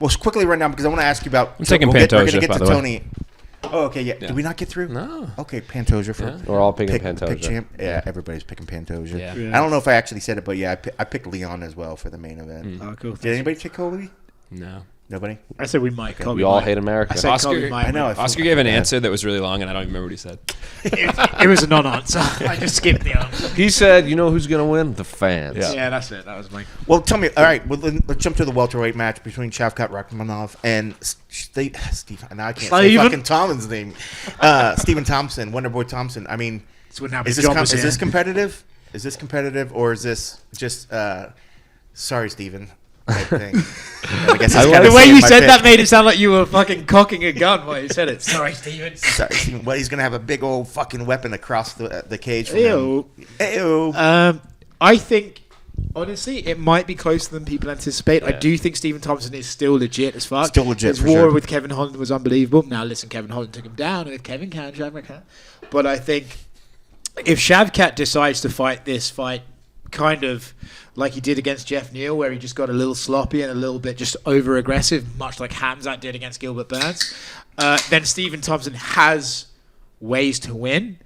We'll quickly run down because I want to ask you about. I'm taking we're going to Pantoja, get by to the way. Tony. Oh, okay, yeah. Did we not get through? No. Okay, Pantoja for We're all picking pick Pantoja. champ. Yeah, everybody's picking Pantoja. Yeah. Yeah. I don't know if I actually said it, but yeah, I picked Leon as well for the main event. Oh, cool. Did anybody pick Colby? No. Nobody. I said we might. Colby We all might. hate America. I said Oscar- Colby might. I know. Oscar gave an answer that was really long, and I don't even remember what he said. It was a non-answer. I just skipped the answer. He said, "You know who's gonna win? The fans." Yeah, that's it. That was my. Well, tell me. All right, well, let's jump to the welterweight match between Shavkat Rakhmonov and Steve. Now I can't say Steven? fucking Thompson's name. Stephen Thompson, Wonderboy Thompson. I mean, It's what happened is to this John was is here. this competitive? Is this competitive, or is this just sorry, Stephen? Type thing? I guess it's The kinda The way saying you my said pick. that made it sound like you were fucking cocking a gun while you said it. Sorry, Steven. Sorry, Stephen. Well, he's gonna have a big old fucking weapon across the cage. From Ew. him. Ew. I think Honestly, it might be closer than people anticipate. Yeah. I do think Stephen Thompson is still legit as fuck. Still legit, His for war sure. with Kevin Holland was unbelievable. Now, listen, Kevin Holland took him down, and if Kevin can, Shavkat can. But I think if Shavkat decides to fight this fight kind of like he did against Jeff Neal, where he just got a little sloppy and a little bit just over-aggressive, much like Hamzat did against Gilbert Burns, then Stephen Thompson has ways to win.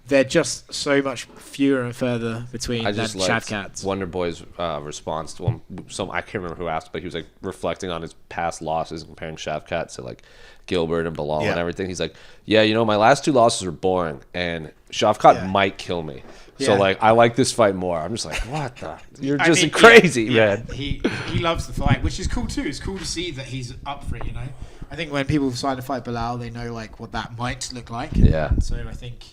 They're just so much fewer and further between I than just liked Shavkat's. Wonder Boy's response to him. I can't remember who asked, but he was like reflecting on his past losses and comparing Shavkat to like Gilbert and Bilal and everything. He's like, yeah, my last 2 losses were boring, and Shavkat might kill me. So like, I like this fight more. I'm just like, what the? You're just crazy, man. He loves the fight, which is cool too. It's cool to see that he's up for it. I think when people decide to fight Bilal, they know like what that might look like. Yeah. So I think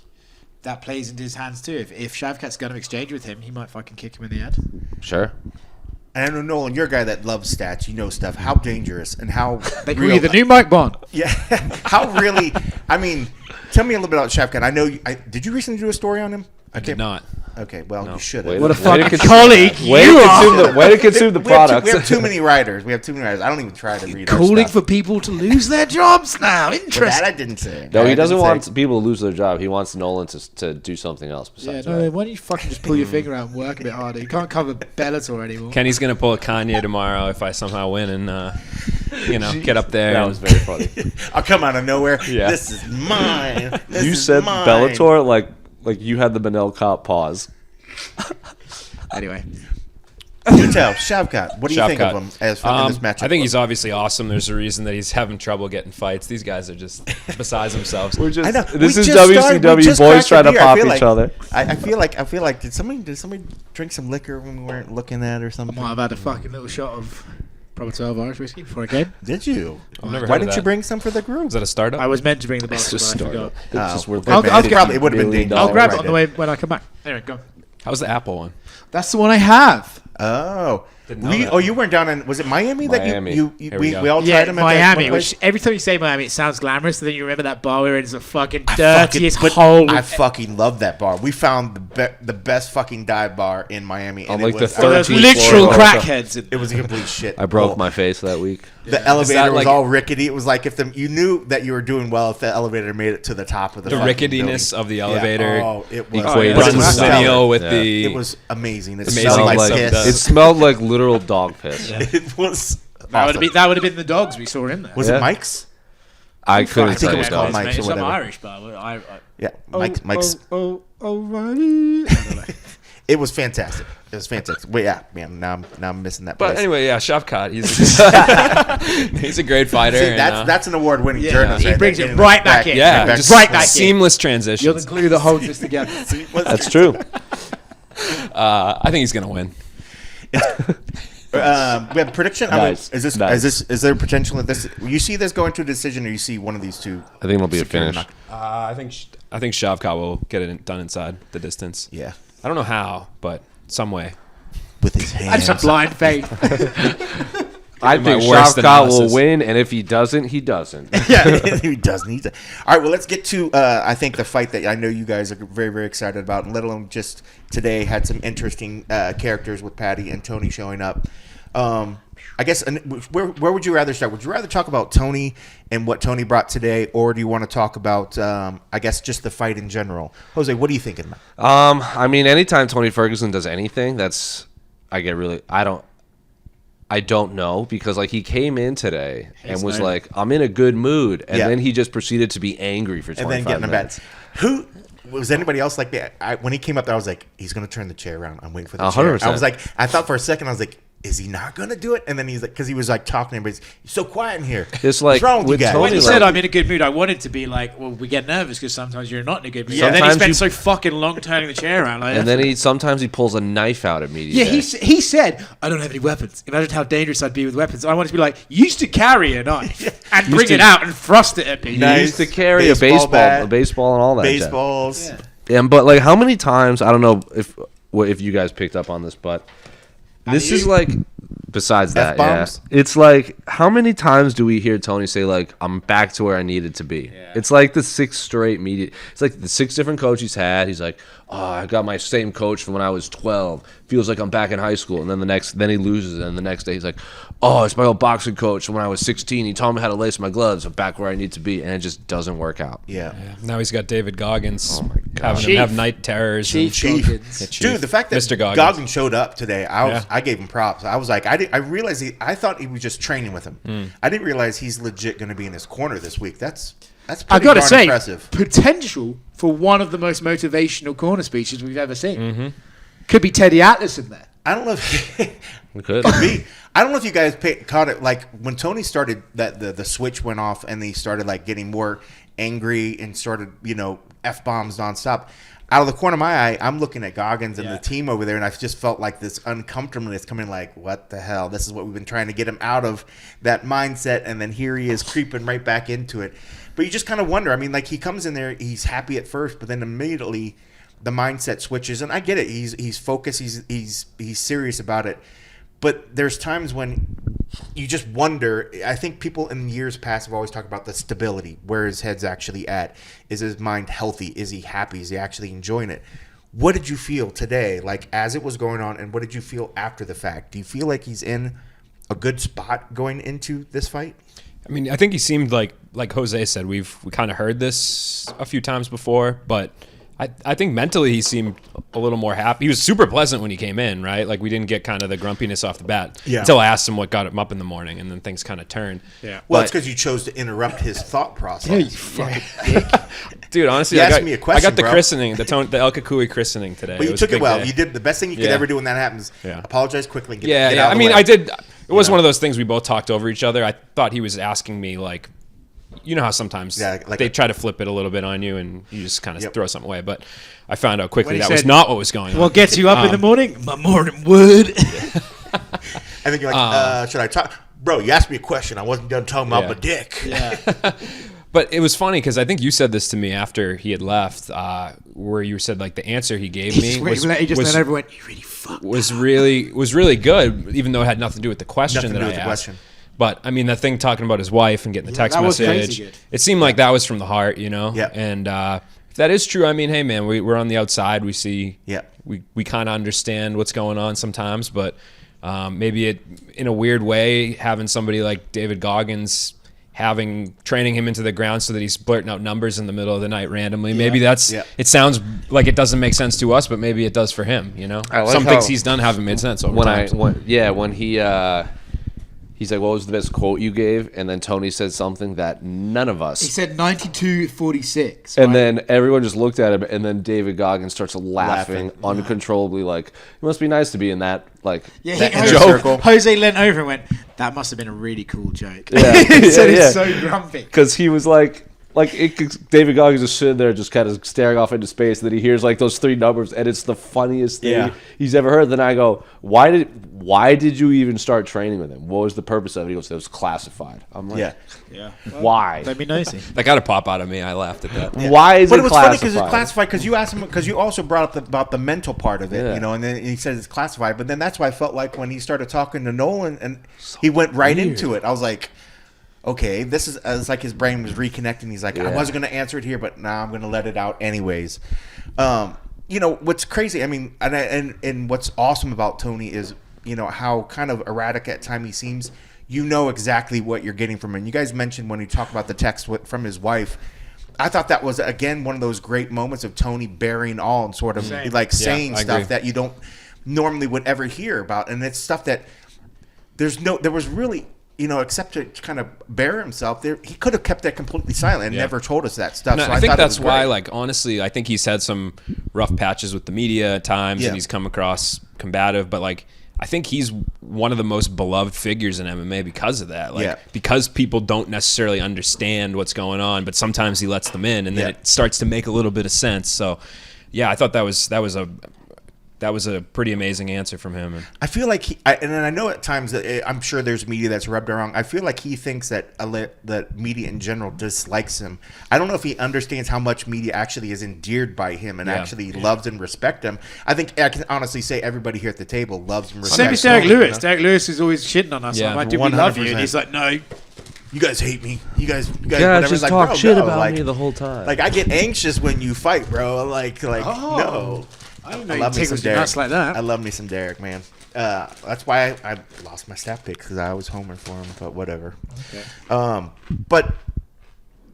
that plays into his hands too. If Shavkat's going to exchange with him, he might fucking kick him in the head. Sure. And I know, Nolan, you're a guy that loves stats. You know stuff. How dangerous and how They call real. you the new Mike Bond. Yeah. How really? I mean, tell me a little bit about Shavkat. I know. Did you recently do a story on him? I did not. Okay. Well, you should Wait, have. What a Way to fucking consume- colleague Way you are. to consume the products. We have too many writers. I don't even try to read our Calling stuff. for people to lose their jobs now. But that Interesting. I didn't say. No, That he I doesn't didn't want say. people to lose their job. He wants Nolan to do something else Yeah, besides no, that. why don't you fucking just pull your finger out and work a bit harder? You can't cover Bellator anymore. Kenny's gonna pull a Kanye tomorrow if I somehow win and get up there. That and- was very funny. I'll come out of nowhere. Yeah. This is mine. This You is said mine. Bellator like you had the Manel Cop pause. Anyway. You tell Shavkat. What do you think of Shavkat. him as in this matchup? I think he's obviously awesome. There's a reason that he's having trouble getting fights. These guys are just besides themselves. We're just I know. this We is just started- we WCW just boys cracked trying a to beer. I pop feel each other. I feel like did somebody drink some liquor when we weren't looking at or something? I might have had a fucking little shot of Proper 12 Irish whiskey before I came. Did you? I've never Why heard of didn't you that. bring some for the group? Is that a startup? I was meant to bring the It's bottle, just but I started. forgot. It's just worth I'll it grab would have been dangerous. I'll grab it Right on the way when I come back. Anyway, go. How's the Apple one? That's the one I have. Oh, Didn't know that. oh, you weren't down in. Was it Miami that Miami. you Here we go. we all Yeah, tried them at Miami. that one place? Which every time you say Miami, it sounds glamorous. And then you remember that bar we were in is the fucking I dirtiest fucking- hole. I fucking love that bar. We found the best fucking dive bar in Miami. On, And like, it the was, third- There's 13th literal floor. crackheads. In it was a complete shit. I broke Oh. my face that week. The elevator was like- all rickety. It was like if you knew that you were doing well if the elevator made it to the top of the The fucking ricketiness building. of the Yeah. elevator. Oh, it was. Equated But to in the Centennial with Yeah. the It was amazing. It Amazing smelled like lights of piss. the- It smelled like literal dog piss. It was. that Awesome. would have been the dogs we saw in there. Was Yeah. it Mike's? I couldn't I think tell it you was called guys. Mike's or It's some whatever. Irish bar. Yeah, Mike's. Righty. It was fantastic. It was fantastic. Wait, yeah, man. Now I'm missing that. But place. anyway, yeah, Shavkat. He's a great fighter. See, and, that's an award-winning Yeah, journalist. he right brings there, it getting right back in. yeah, back just right back in. seamless transitions. You're the glue that holds this together. That's true. I think he's gonna win. We have a prediction. I mean, Nice. is there potential that this? You see this going to a decision, or you see one of these two? I think it'll be a securing finish. I think Shavkat will get it done inside the distance. Yeah, I don't know how, but some way. with his hands. That's a blind faith. I My think worst Shavkat will analysis. win, and if he doesn't, he doesn't. Yeah, he doesn't. All right, well, let's get to, I think, the fight that I know you guys are very, very excited about, and let alone just today had some interesting characters with Patty and Tony showing up. I guess, where would you rather start? Would you rather talk about Tony and what Tony brought today, or do you want to talk about, I guess, just the fight in general? Jose, what are you thinking about? I mean, anytime Tony Ferguson does anything, I don't know, because like he came in today and was like, I'm in a good mood, and then he just proceeded to be angry for 25 And then getting a minutes. bet. Who was anybody else like that? When he came up there, I was like, he's going to turn the chair around. I'm waiting for the 100%. chair. I was like, I thought for a second, I was like, is he not going to do it? And then he's like, because he was like talking to everybody, he's so quiet in here. It's like what's wrong with you with guys? Tony, When he like- said I'm in a good mood, I wanted to be like, well, we get nervous because sometimes you're not in a good mood. Yeah. And then he Sometimes spent so fucking long turning the chair around. Like, And then sometimes he pulls a knife out immediately. yeah, he said, I don't have any weapons. Imagine how dangerous I'd be with weapons. I wanted to be like, you used to carry a knife and bring it out and thrust it at people. He Nice. used to carry Baseball a bat. baseball and all that. jazz. Baseballs. Yeah. But like, how many times? I don't know if you guys picked up on this, but this is like Besides that, F-bombs? yeah. It's like, how many times do we hear Tony say, like, I'm back to where I needed to be? Yeah. It's like the 6 straight media. It's like the 6 different coaches he's had. He's like, oh, I got my same coach from when I was 12. Feels like I'm back in high school. And then he loses. And the next day he's like, oh, it's my old boxing coach from when I was 16. He taught me how to lace my gloves. I'm back where I need to be. And it just doesn't work out. Yeah. Now he's got David Goggins having him have night terrors. Chief. Dude, the fact that Mr. Goggins showed up today, I gave him props. I was like, I realized I thought he was just training with him. I didn't realize he's legit going to be in his corner this week. That's pretty darn impressive. Potential for one of the most motivational corner speeches we've ever seen. Could be Teddy Atlas in there. I don't know if It could be. I don't know if you guys caught it. Like when Tony started, that the switch went off and he started like getting more angry and started F-bombs nonstop. Out of the corner of my eye, I'm looking at Goggins and the team over there, and I just felt like this uncomfortableness coming. Like, what the hell? This is what we've been trying to get him out of that mindset, and then here he is creeping right back into it. But you just kind of wonder. I mean, like he comes in there, he's happy at first, but then immediately the mindset switches, and I get it. He's focused. He's serious about it. But there's times when you just wonder. I think people in years past have always talked about the stability, where his head's actually at. Is his mind healthy? Is he happy? Is he actually enjoying it? What did you feel today, like as it was going on, and what did you feel after the fact? Do you feel like he's in a good spot going into this fight? I mean, I think he seemed like Jose said, we kind of heard this a few times before, but I think mentally he seemed a little more happy. He was super pleasant when he came in, right? Like we didn't get kind of the grumpiness off the bat until I asked him what got him up in the morning, and then things kind of turned. Yeah. Well, it's because you chose to interrupt his thought process. Yeah, you fucking dick. Dude, honestly, I got the christening, the El Kakui christening today. But you took it well. You did the best thing you could ever do when that happens. Yeah. Apologize quickly and get out of the way. I did. It was one of those things we both talked over each other. I thought he was asking me like, you know how sometimes they try to flip it a little bit on you and you just kind of throw something away. But I found out quickly that was not what was going on. What gets you up in the morning? My morning wood. And then you're like, should I talk? Bro, you asked me a question. I wasn't done talking about my dick. Yeah. But it was funny because I think you said this to me after he had left, where you said like the answer he gave me was really good, even though it had nothing to do with the question that I asked. But I mean, that thing talking about his wife and getting the text message, it seemed like that was from the heart, Yeah. And if that is true, I mean, hey man, we're on the outside. We see, we kind of understand what's going on sometimes, but maybe it, in a weird way, having somebody like David Goggins training him into the ground so that he's blurting out numbers in the middle of the night randomly. Maybe that's, it sounds like it doesn't make sense to us, but maybe it does for him, Some things he's done haven't made sense over time. When he's like, what was the best quote you gave? And then Tony said something that none of us. He said 92-46. And then everyone just looked at him, and then David Goggins starts laughing uncontrollably, like, it must be nice to be in that, joke. Jose leant over and went, that must have been a really cool joke. Yeah. It's so grumpy. Because he was David Goggins is sitting there just kind of staring off into space, and then he hears like those 3 numbers, and it's the funniest thing he's ever heard. Then I go, why did you even start training with him? What was the purpose of it? He goes, it was classified. I'm like, why? That'd be nosy. That got to pop out of me. I laughed at that. Yeah. Why is it classified? But it was funny because it's classified because you asked him, because you also brought up about the mental part of it, and then he said it's classified. But then that's why I felt like when he started talking to Nolan and he went right into it, I was like, okay, this is it's like his brain was reconnecting. He's like, I wasn't going to answer it here, but now I'm going to let it out anyways. What's crazy, I mean, and what's awesome about Tony is, how kind of erratic at time he seems. You know exactly what you're getting from him. You guys mentioned when he talked about the text from his wife. I thought that was, again, one of those great moments of Tony bearing all and sort of saying stuff that you don't normally would ever hear about. And it's stuff that there was really, except to kind of bear himself, he could have kept that completely silent and never told us that stuff. No, so I think that's why, honestly, I think he's had some rough patches with the media at times, and he's come across combative. But I think he's one of the most beloved figures in MMA because of that. Because people don't necessarily understand what's going on, but sometimes he lets them in, and then it starts to make a little bit of sense. So, I thought that was a that was a pretty amazing answer from him. And I feel like and then I know at times that I'm sure there's media that's rubbed it wrong. I feel like he thinks that that media in general dislikes him. I don't know if he understands how much media actually is endeared by him and actually loves and respects him. I think I can honestly say everybody here at the table loves and respects him. Same as Derek Lewis. You know? Derek Lewis is always shitting on us. Yeah. I'm like, dude, we love you. And he's like, no. You guys hate me. You guys just like, talk bro, shit no. about like, me the whole time. Like, I get anxious when you fight, bro. Like no. I didn't know you tickles your nuts like that. I love me some Derek, man. That's why I lost my stat pick because I was homering for him, but whatever. Okay. But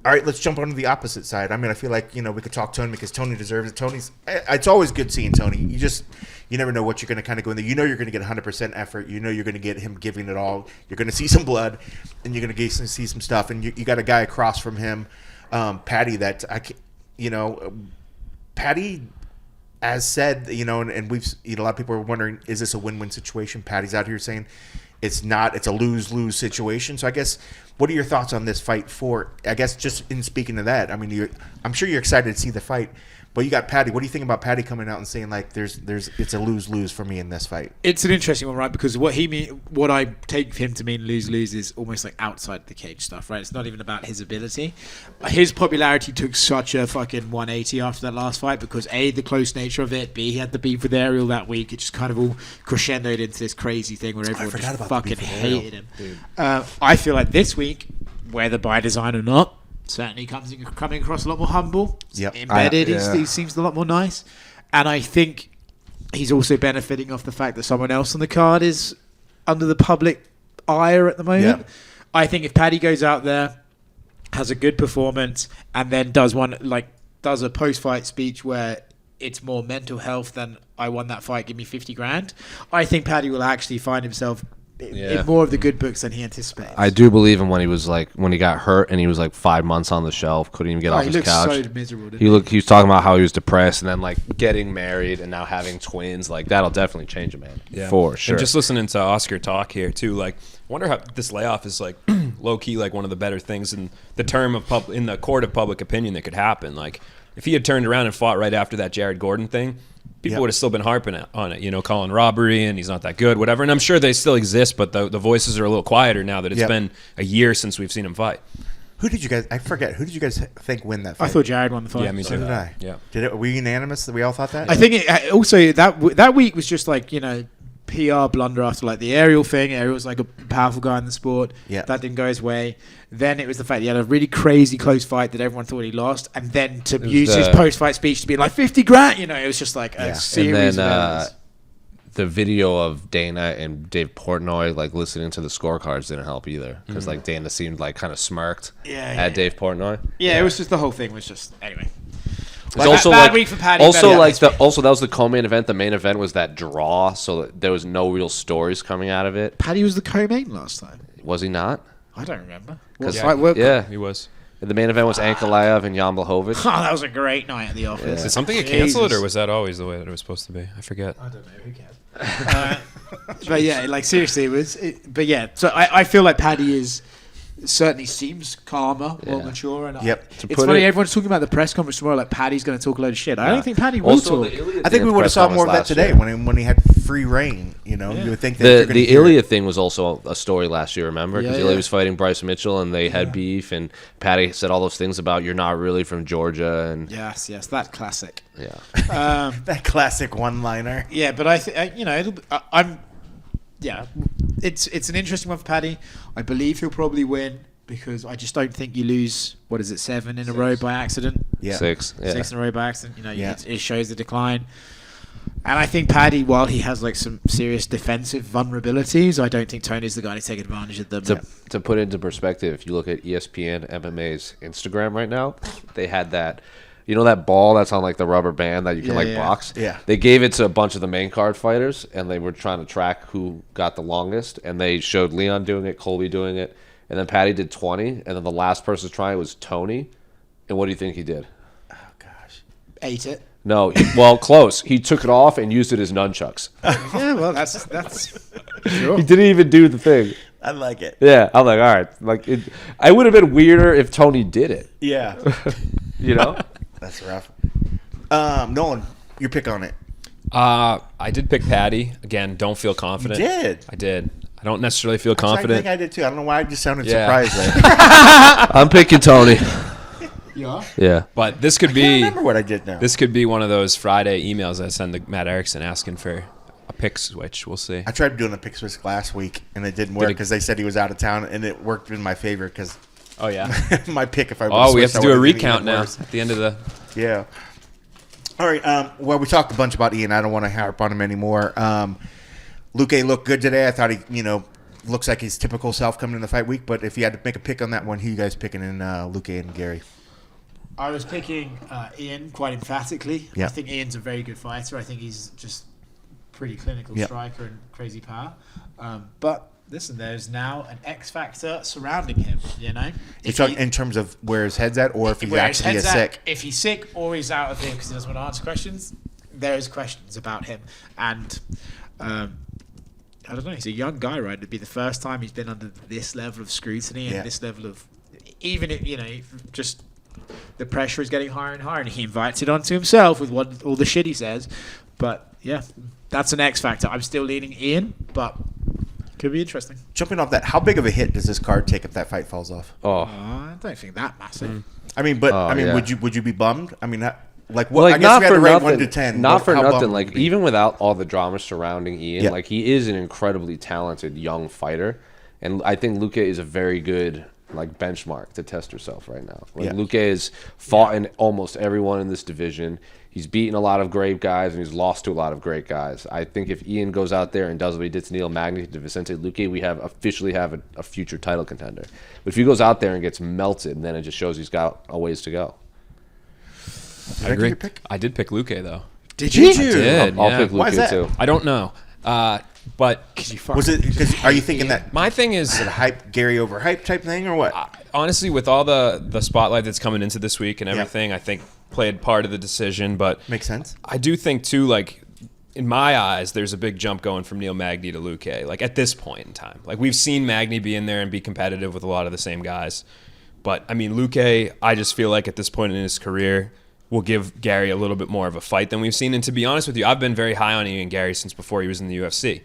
all right, let's jump onto the opposite side. I mean, I feel like we could talk Tony because Tony deserves it. It's always good seeing Tony. You never know what you're going to kind of go in there. You know you're going to get 100% effort. You know you're going to get him giving it all. You're going to see some blood, and you're going to see some stuff. And you got a guy across from him, Patty. Patty. As said, and we've a lot of people are wondering, is this a win-win situation? Patty's out here saying it's not. It's a lose-lose situation. So I guess, what are your thoughts on this fight? I guess just in speaking to that, I mean, I'm sure you're excited to see the fight. But you got Patty. What do you think about Patty coming out and saying like, it's a lose-lose for me in this fight? It's an interesting one, right? Because what I take him to mean lose-lose is almost like outside the cage stuff, right? It's not even about his ability. His popularity took such a fucking 180 after that last fight because A, the close nature of it, B, he had the beef with Ariel that week. It just kind of all crescendoed into this crazy thing where everyone just fucking hated him. I feel like this week, whether by design or not, certainly coming across a lot more humble. Yep. Embedded, he seems a lot more nice. And I think he's also benefiting off the fact that someone else on the card is under the public ire at the moment. Yep. I think if Paddy goes out there, has a good performance, and then does a post-fight speech where it's more mental health than I won that fight, give me 50 grand, I think Paddy will actually find himself in more of the good books than he anticipated. I do believe him when he got hurt and he was like 5 months on the shelf, couldn't even get off his couch. He looked so miserable. He was talking about how he was depressed and then like getting married and now having twins. Like that'll definitely change a man for sure. And just listening to Oscar talk here too, like I wonder how this layoff is like low key like one of the better things in the term of in the court of public opinion that could happen. Like if he had turned around and fought right after that Jared Gordon thing, people would have still been harping on it, calling robbery and he's not that good, whatever. And I'm sure they still exist, but the voices are a little quieter now that it's been a year since we've seen him fight. Who did you guys think win that fight? I thought Jared won the fight. Yeah, me too. So did I. Yeah. Were you unanimous that we all thought that? I think also that week was just like, PR blunder after like the Ariel thing. Ariel's like a powerful guy in the sport. Yeah. That didn't go his way. Then it was the fact he had a really crazy close fight that everyone thought he lost. And then to use his post-fight speech to be like 50 grand, it was just like a series of errors. The video of Dana and Dave Portnoy like listening to the scorecards didn't help either because like Dana seemed like kind of smirked at Dave Portnoy. Yeah, it was just the whole thing was just anyway. It's also bad week for Paddy. That was the co-main event. The main event was that draw, so there was no real stories coming out of it. Paddy was the co-main last time. Was he not? I don't remember. He was. The main event was Ankalaev and Jan Blachowicz. Oh, that was a great night at the office. Did something get canceled, or was that always the way that it was supposed to be? I forget. I don't know. Who cares? But yeah, like seriously, it was. But yeah, so I feel like Paddy certainly seems calmer, more mature. And it's funny, everyone's talking about the press conference tomorrow, like Paddy's going to talk a load of shit. I don't think Paddy will talk. I think we would have saw more of that today when he had free reign. You would think that the Ilya thing was also a story last year, remember? Because Ilya was fighting Bryce Mitchell and they had beef, and Paddy said all those things about you're not really from Georgia. And yes, that classic. Yeah. That classic one-liner. Yeah, but it's an interesting one for Paddy. I believe he'll probably win because I just don't think you lose, 7 in a row by accident? Yeah. 6. Yeah. 6 in a row by accident. It shows the decline. And I think Paddy, while he has like some serious defensive vulnerabilities, I don't think Tony's the guy to take advantage of them. To put it into perspective, if you look at ESPN MMA's Instagram right now, they had that... that ball that's on like the rubber band that you can box? Yeah. They gave it to a bunch of the main card fighters and they were trying to track who got the longest, and they showed Leon doing it, Colby doing it, and then Paddy did 20, and then the last person to try it was Tony. And what do you think he did? Oh gosh. Ate it. No, close. He took it off and used it as nunchucks. Yeah, well, that's sure. He didn't even do the thing. I like it. Yeah, I'm like, all right. Like, I would have been weirder if Tony did it. Yeah. You know? That's rough. Nolan, your pick on it. I did pick Patty. Again, don't feel confident. You did? I did. I don't necessarily feel Actually, confident. I think I did too. I don't know why I just sounded Yeah. surprised there. I'm picking Tony. Yeah. Yeah. But this could I be remember what I did now. this could be one of those Friday emails I send to Matt Erickson asking for a pick switch. We'll see. I tried doing a pick switch last week, and it didn't work because they said he was out of town, and it worked in my favor because Oh yeah. my pick, if I Oh, we have to do a recount even now worse. at the end of the. Yeah. All right. Well, we talked a bunch about Ian. I don't want to harp on him anymore. Luque looked good today. I thought he, looks like his typical self coming in the fight week. But if you had to make a pick on that one, who you guys picking in Luque and Gary? I was picking Ian quite emphatically. Yeah. I think Ian's a very good fighter. I think he's just pretty clinical striker and crazy power. But listen, there's now an X factor surrounding him. You're talking in terms of where his head's at, or if he's where his actually head's sick. If he's sick or he's out of here because he doesn't want to answer questions, there is questions about him. And I don't know, he's a young guy, right? It'd be the first time he's been under this level of scrutiny and this level of, even if, just the pressure is getting higher and higher, and he invites it onto himself with all the shit he says. But yeah, that's an X factor. I'm still leaning Ian, but could be interesting. Jumping off that, how big of a hit does this card take if that fight falls off? I don't think that massive. Would you be bummed? I mean, what? Well, I guess we had to rate 1 to 10. Not for How nothing. bummed Like, would you be? even without all the drama surrounding Ian, Yeah. like, he is an incredibly talented young fighter, and I think Luque is a very good benchmark to test herself right now. Luque has fought in almost everyone in this division. He's beaten a lot of great guys, and he's lost to a lot of great guys. I think if Ian goes out there and does what he did to Neil Magny, to Vicente Luque, we officially have a future title contender. But if he goes out there and gets melted, then it just shows he's got a ways to go. I agree. I did pick Luque though. Did you? I did. I'll yeah. pick Why is Luque that? too. I don't know. But Was it because are you thinking that my thing is is it a hype Gary over hype type thing or what? honestly, with all the spotlight that's coming into this week and everything, I think played part of the decision. But Makes sense. I do think too, in my eyes, there's a big jump going from Neil Magny to Luque. At this point in time, we've seen Magny be in there and be competitive with a lot of the same guys. But I mean, Luque, I just feel like at this point in his career, will give Gary a little bit more of a fight than we've seen. And to be honest with you, I've been very high on Ian Gary since before he was in the UFC.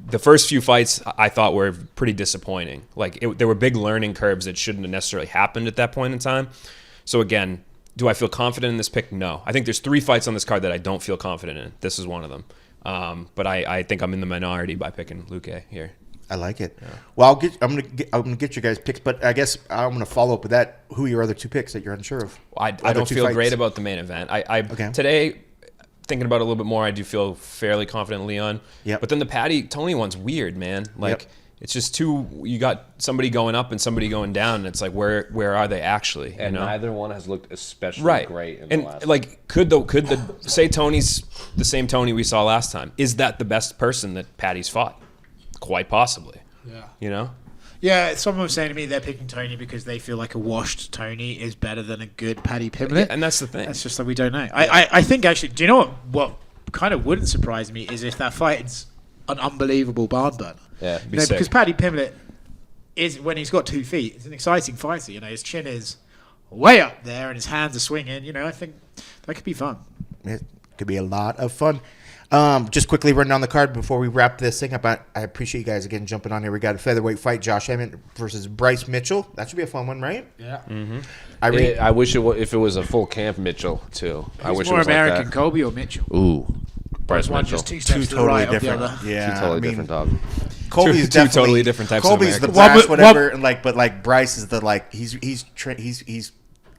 The first few fights I thought were pretty disappointing. There were big learning curves that shouldn't have necessarily happened at that point in time. So again, do I feel confident in this pick? No. I think there's 3 fights on this card that I don't feel confident in. This is one of them. But I think I'm in the minority by picking Luque here. I like it. Yeah. Well, I'm gonna get your guys' picks, but I guess I'm gonna follow up with that. Who are your other 2 picks that you're unsure of? I don't feel great about the main event. Today, thinking about it a little bit more, I do feel fairly confident in Leon. Yep. But then the Tony one's weird, man. It's just you got somebody going up and somebody going down, and it's where are they actually? And neither one has looked especially great in the last. Could say Tony's the same Tony we saw last time? Is that the best person that Patty's fought? Quite possibly. Yeah. Yeah, someone was saying to me they're picking Tony because they feel like a washed Tony is better than a good Paddy Pimblett. And that's the thing. That's just we don't know. I think actually, do you know what kind of wouldn't surprise me is if that fight is an unbelievable barn burner. Yeah, because Paddy Pimblett is, when he's got 2 feet, it's an exciting fighter. His chin is way up there and his hands are swinging. I think that could be fun. It could be a lot of fun. Just quickly run down the card before we wrap this thing up. I appreciate you guys again jumping on here. We got a featherweight fight: Josh Emmett versus Bryce Mitchell. That should be a fun one, right? Yeah. Mm-hmm. I wish if it was a full camp Mitchell too. I wish more it was American, like that. Colby or Mitchell? Ooh, Bryce One Mitchell. just 2 steps to the totally right different. of the other. Yeah, Two totally different dog. Colby's Two definitely totally different types of Colby's the Americans. brash, whatever, and Bryce is the he's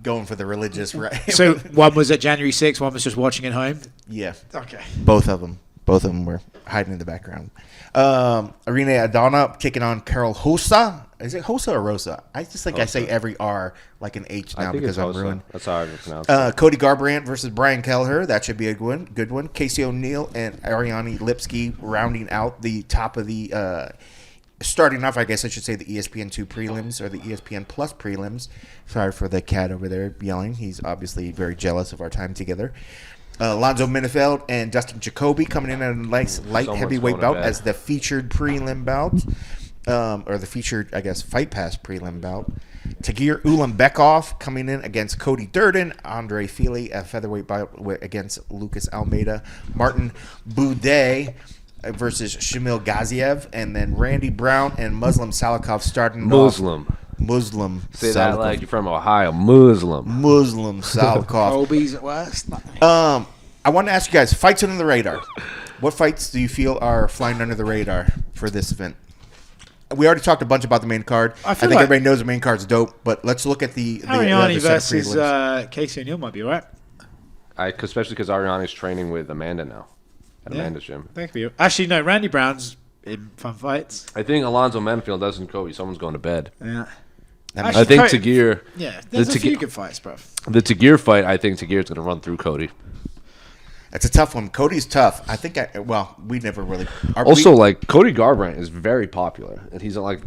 going for the religious, right? So one was at January 6th, one was just watching at home. Yeah, Okay. both of them were hiding in the background. Irene Adana taking on Carol Hosa. Is it Hosa or Rosa? I just I say every R like an H now because I'm ruined. That's how I pronounce it. Cody Garbrandt versus Brian Kelleher. That should be a good one. Casey O'Neill and Ariane Lipsky rounding out the top of the starting off, I guess I should say, the ESPN2 prelims or the ESPN Plus prelims. Sorry for the cat over there yelling. He's obviously very jealous of our time together. Alonzo Minifeld and Dustin Jacoby coming in at a nice light Someone's heavyweight going to bout bed. as the featured prelim bout. or the featured, I guess, Fight Pass prelim bout. Tagir Ulanbekov coming in against Cody Durden. Andre Fili, a featherweight bout against Lucas Almeida. Martin Boudet versus Shamil Gaziev. And then Randy Brown and Muslim Salikov starting Muslim. Say that Salikov. like you're from Ohio. Muslim Salikov. Colby's at worst. I want to ask you guys, fights under the radar. What fights do you feel are flying under the radar for this event? We already talked a bunch about the main card. I think like everybody knows the main card's dope, but let's look at the Ariane versus Casey O'Neill might be all right. Especially because Ariane's training with Amanda now at Amanda's gym. Thank you. Actually, no, Randy Brown's in fun fights. I think Alonzo Menfield doesn't Kobe. Someone's going to bed. Yeah. I think Tagir. Yeah, there's a few good fights, bro. The Tagir fight, I think Tagir's going to run through Cody. That's a tough one. Cody's tough. I think. We never really. Cody Garbrandt is very popular, and he's low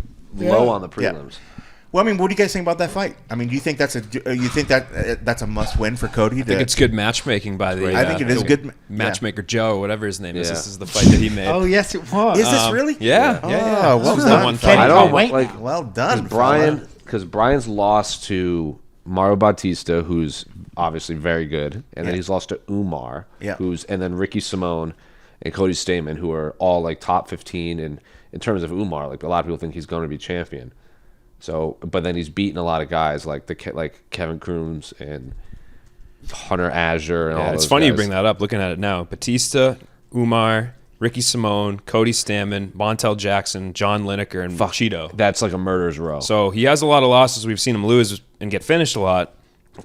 on the prelims. Yeah. Well, I mean, what do you guys think about that fight? I mean, do you think that's a must win for Cody? I think it's good matchmaking by the. I think it is good matchmaker Joe, or whatever his name is. This is the fight that he made. Oh yes, it was. Is this really? Yeah. Oh, well done. Well done, because Brian's lost to Mario Bautista, who's obviously very good, and then he's lost to Umar, and then Ricky Simone and Cody Stamen, who are all like top 15. And in terms of Umar, like a lot of people think he's going to be champion. So, but then he's beaten a lot of guys like Kevin Crooms and Hunter Azure and all those it's funny guys. You bring that up. Looking at it now, Batista, Umar, Ricky Simone, Cody Stamen, Montel Jackson, John Lineker, and Cheeto. That's like a murderer's row. So he has a lot of losses. We've seen him lose and get finished a lot.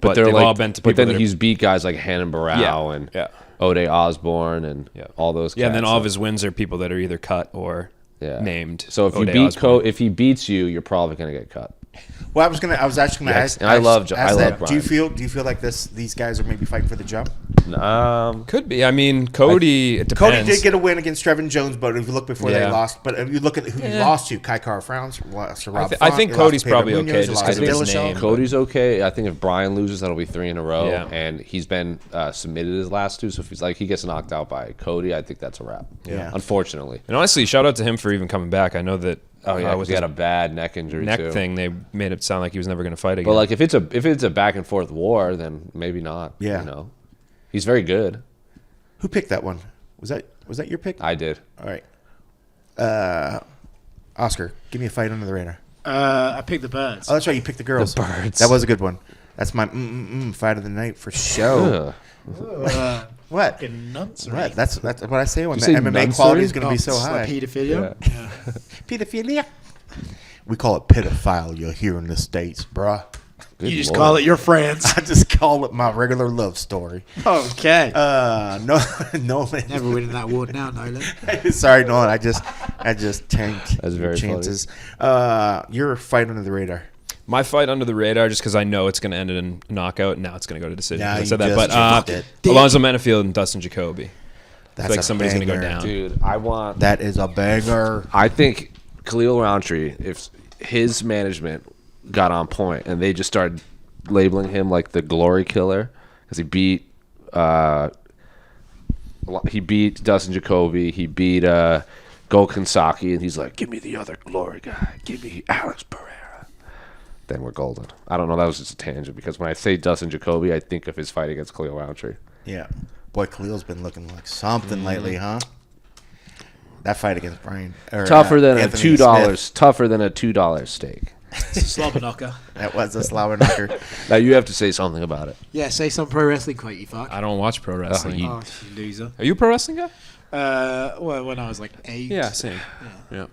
But they've all been to people. But then he's beat guys like Hannon Barrow and Ode Osborne and all those guys. Yeah, and then all of his wins are people that are either cut or named. So if if he beats you, you're probably going to get cut. Well, I was actually going to ask. And I love Brian. Brian. Do you feel like these guys are maybe fighting for the jump? Could be. I mean, Cody. It depends. Cody did get a win against Trevin Jones, but if you look before they lost, but if you look at who he lost to, Kai Kara Frowns, I think Cody's probably okay just because of his name. Cody's okay. I think if Brian loses, that'll be 3 in a row, and he's been submitted his last 2. So if he gets knocked out by Cody, I think that's a wrap. Yeah, unfortunately. And honestly, shout out to him for even coming back. I know that. Oh yeah, he had a bad neck injury. Thing. They made it sound like he was never going to fight again. But like if it's a back and forth war, then maybe not. Yeah, he's very good. Who picked that one? Was that your pick? I did. All right. Oscar, give me a fight under the radar. I picked the birds. Oh, that's right. You picked the girls. The birds. That was a good one. That's my fight of the night for show. What? What? That's what I say when the MMA quality is going to be so high. Pedophilia. Yeah. Pedophilia. We call it pedophilia here in the States, bruh. You just call it your friends. I just call it my regular love story. Okay. Nolan. Never winning that award now, Nolan. Sorry, Nolan. I just tanked That's very chances. Your fight under the radar. My fight under the radar, just because I know it's going to end in a knockout, and now it's going to go to decision. Yeah, I said that, but Alonzo Menfield and Dustin Jacoby. That's like somebody's going to go down. Dude, that is a banger. I think Khalil Roundtree, if his management got on point and they just started labeling him like the glory killer, because he beat Dustin Jacoby, he beat Gokhan Saki, and he's like, give me the other glory guy, give me Alex Pereira. Then we're golden. I don't know. That was just a tangent because when I say Dustin Jacoby, I think of his fight against Khalil Roundtree. Yeah. Boy, Khalil's been looking like something lately, huh? That fight against Brian. Tougher than Anthony $2. Smith. Tougher than a $2 steak. It's a slobber knocker. That was a slobber knocker. Now you have to say something about it. Yeah, say some pro wrestling quote, you fuck. I don't watch pro wrestling. You loser. Are you a pro wrestling guy? Well, when I was like 8. Yeah, same. Yeah.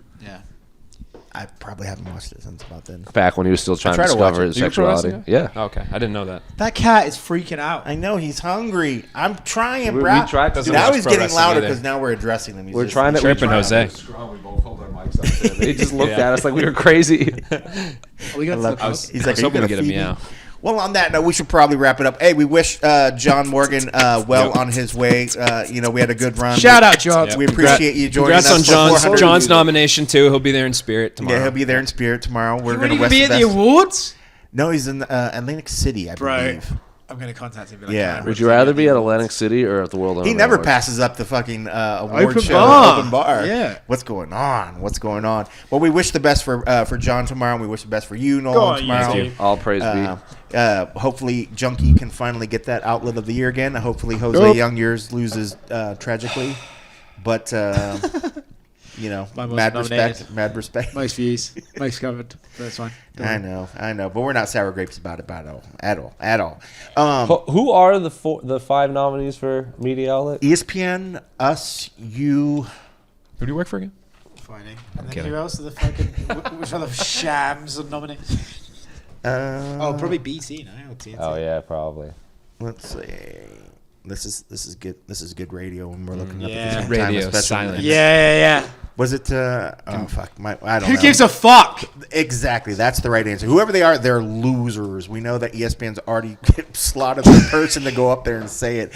I probably haven't watched it since about then. Back when he was still trying to discover his sexuality. Yeah. Oh, okay, I didn't know that. That cat is freaking out. I know he's hungry. I'm trying, We bro. tried to Now watch he's pro getting wrestling louder either. because now we're addressing him. We're trying to Chirping Jose. We both hold our mics up there. They just looked at us like we were crazy. We got He's like, I was hoping to get a meow. Well, on that note, we should probably wrap it up. Hey, we wish John Morgan well on his way. We had a good run. Shout out, John. We appreciate you joining us. Congrats on for 400. John's nomination too. He'll be there in spirit tomorrow. Yeah, he'll be there in spirit tomorrow. We're You going wouldn't to even be at the awards? No, he's in Atlantic City, I believe. I'm going to contact him. Like, Yeah. Would you rather be at Atlantic City or at the World He MMA never Awards? passes up the fucking award Open show, bar. open bar. Yeah. What's going on? What's going on? Well, we wish the best for John tomorrow, and we wish the best for you, Go Nolan, on, tomorrow. you All praise be. Hopefully, Junkie can finally get that outlet of the year again. Hopefully, Jose Nope. Young yours loses tragically, but My mad most respect, Most views, most covered. That's fine. I know, but we're not sour grapes about it at all. Who are the 5 nominees for Media Outlet? ESPN, us, you. Who do you work for again? Finding. And then kidding. who else are the fucking which other shams are nominated? Probably BT now. Or TNT. Oh yeah, probably. Let's see. This is good. This is good radio when we're looking up Yeah. at the same Radio time, especially silence. Yeah. Was it? Oh fuck! I don't Who know. gives a fuck? Exactly. That's the right answer. Whoever they are, they're losers. We know that ESPN's already slotted the person to go up there and say it.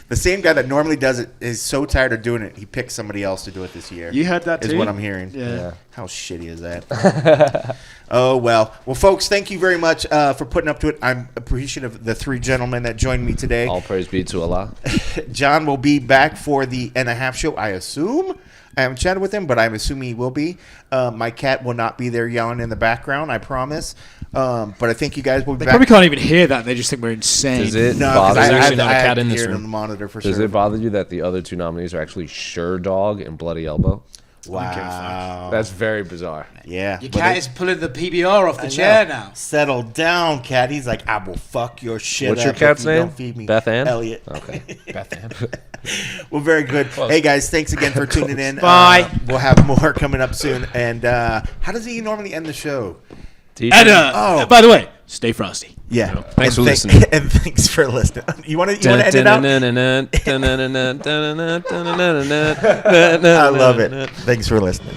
The same guy that normally does it is so tired of doing it, he picked somebody else to do it this year. You heard that is too? what I'm hearing. Yeah. How shitty is that? Oh, well. Well, folks, thank you very much for putting up to it. I'm appreciative of the 3 gentlemen that joined me today. All praise be to Allah. John will be back for the and a half show, I assume. I haven't chatted with him, but I'm assuming he will be. My cat will not be there yelling in the background, I promise. But I think you guys will be They back. probably can't even hear that. And they just think we're insane. Does it No, bother because There's I actually not a cat had in to this hear it room. on the monitor for Does sure. it bother you that the other 2 nominees are actually Sure Dog and Bloody Elbow? Wow. That's very bizarre. Yeah. Your but cat they- is pulling the PBR off the I chair know. now. Settle down, cat. He's like, I will fuck your shit What's up your if cat's you name? don't feed me. Beth Ann? Elliot. Okay. Beth Ann. Well, very good. Hey, guys, thanks again for tuning in. Bye. We'll have more coming up soon. And how does he normally end the show? And Oh. by the way, stay frosty. Yeah. Thanks for And listening. And thanks for listening. You want to end it out? I love it. Thanks for listening.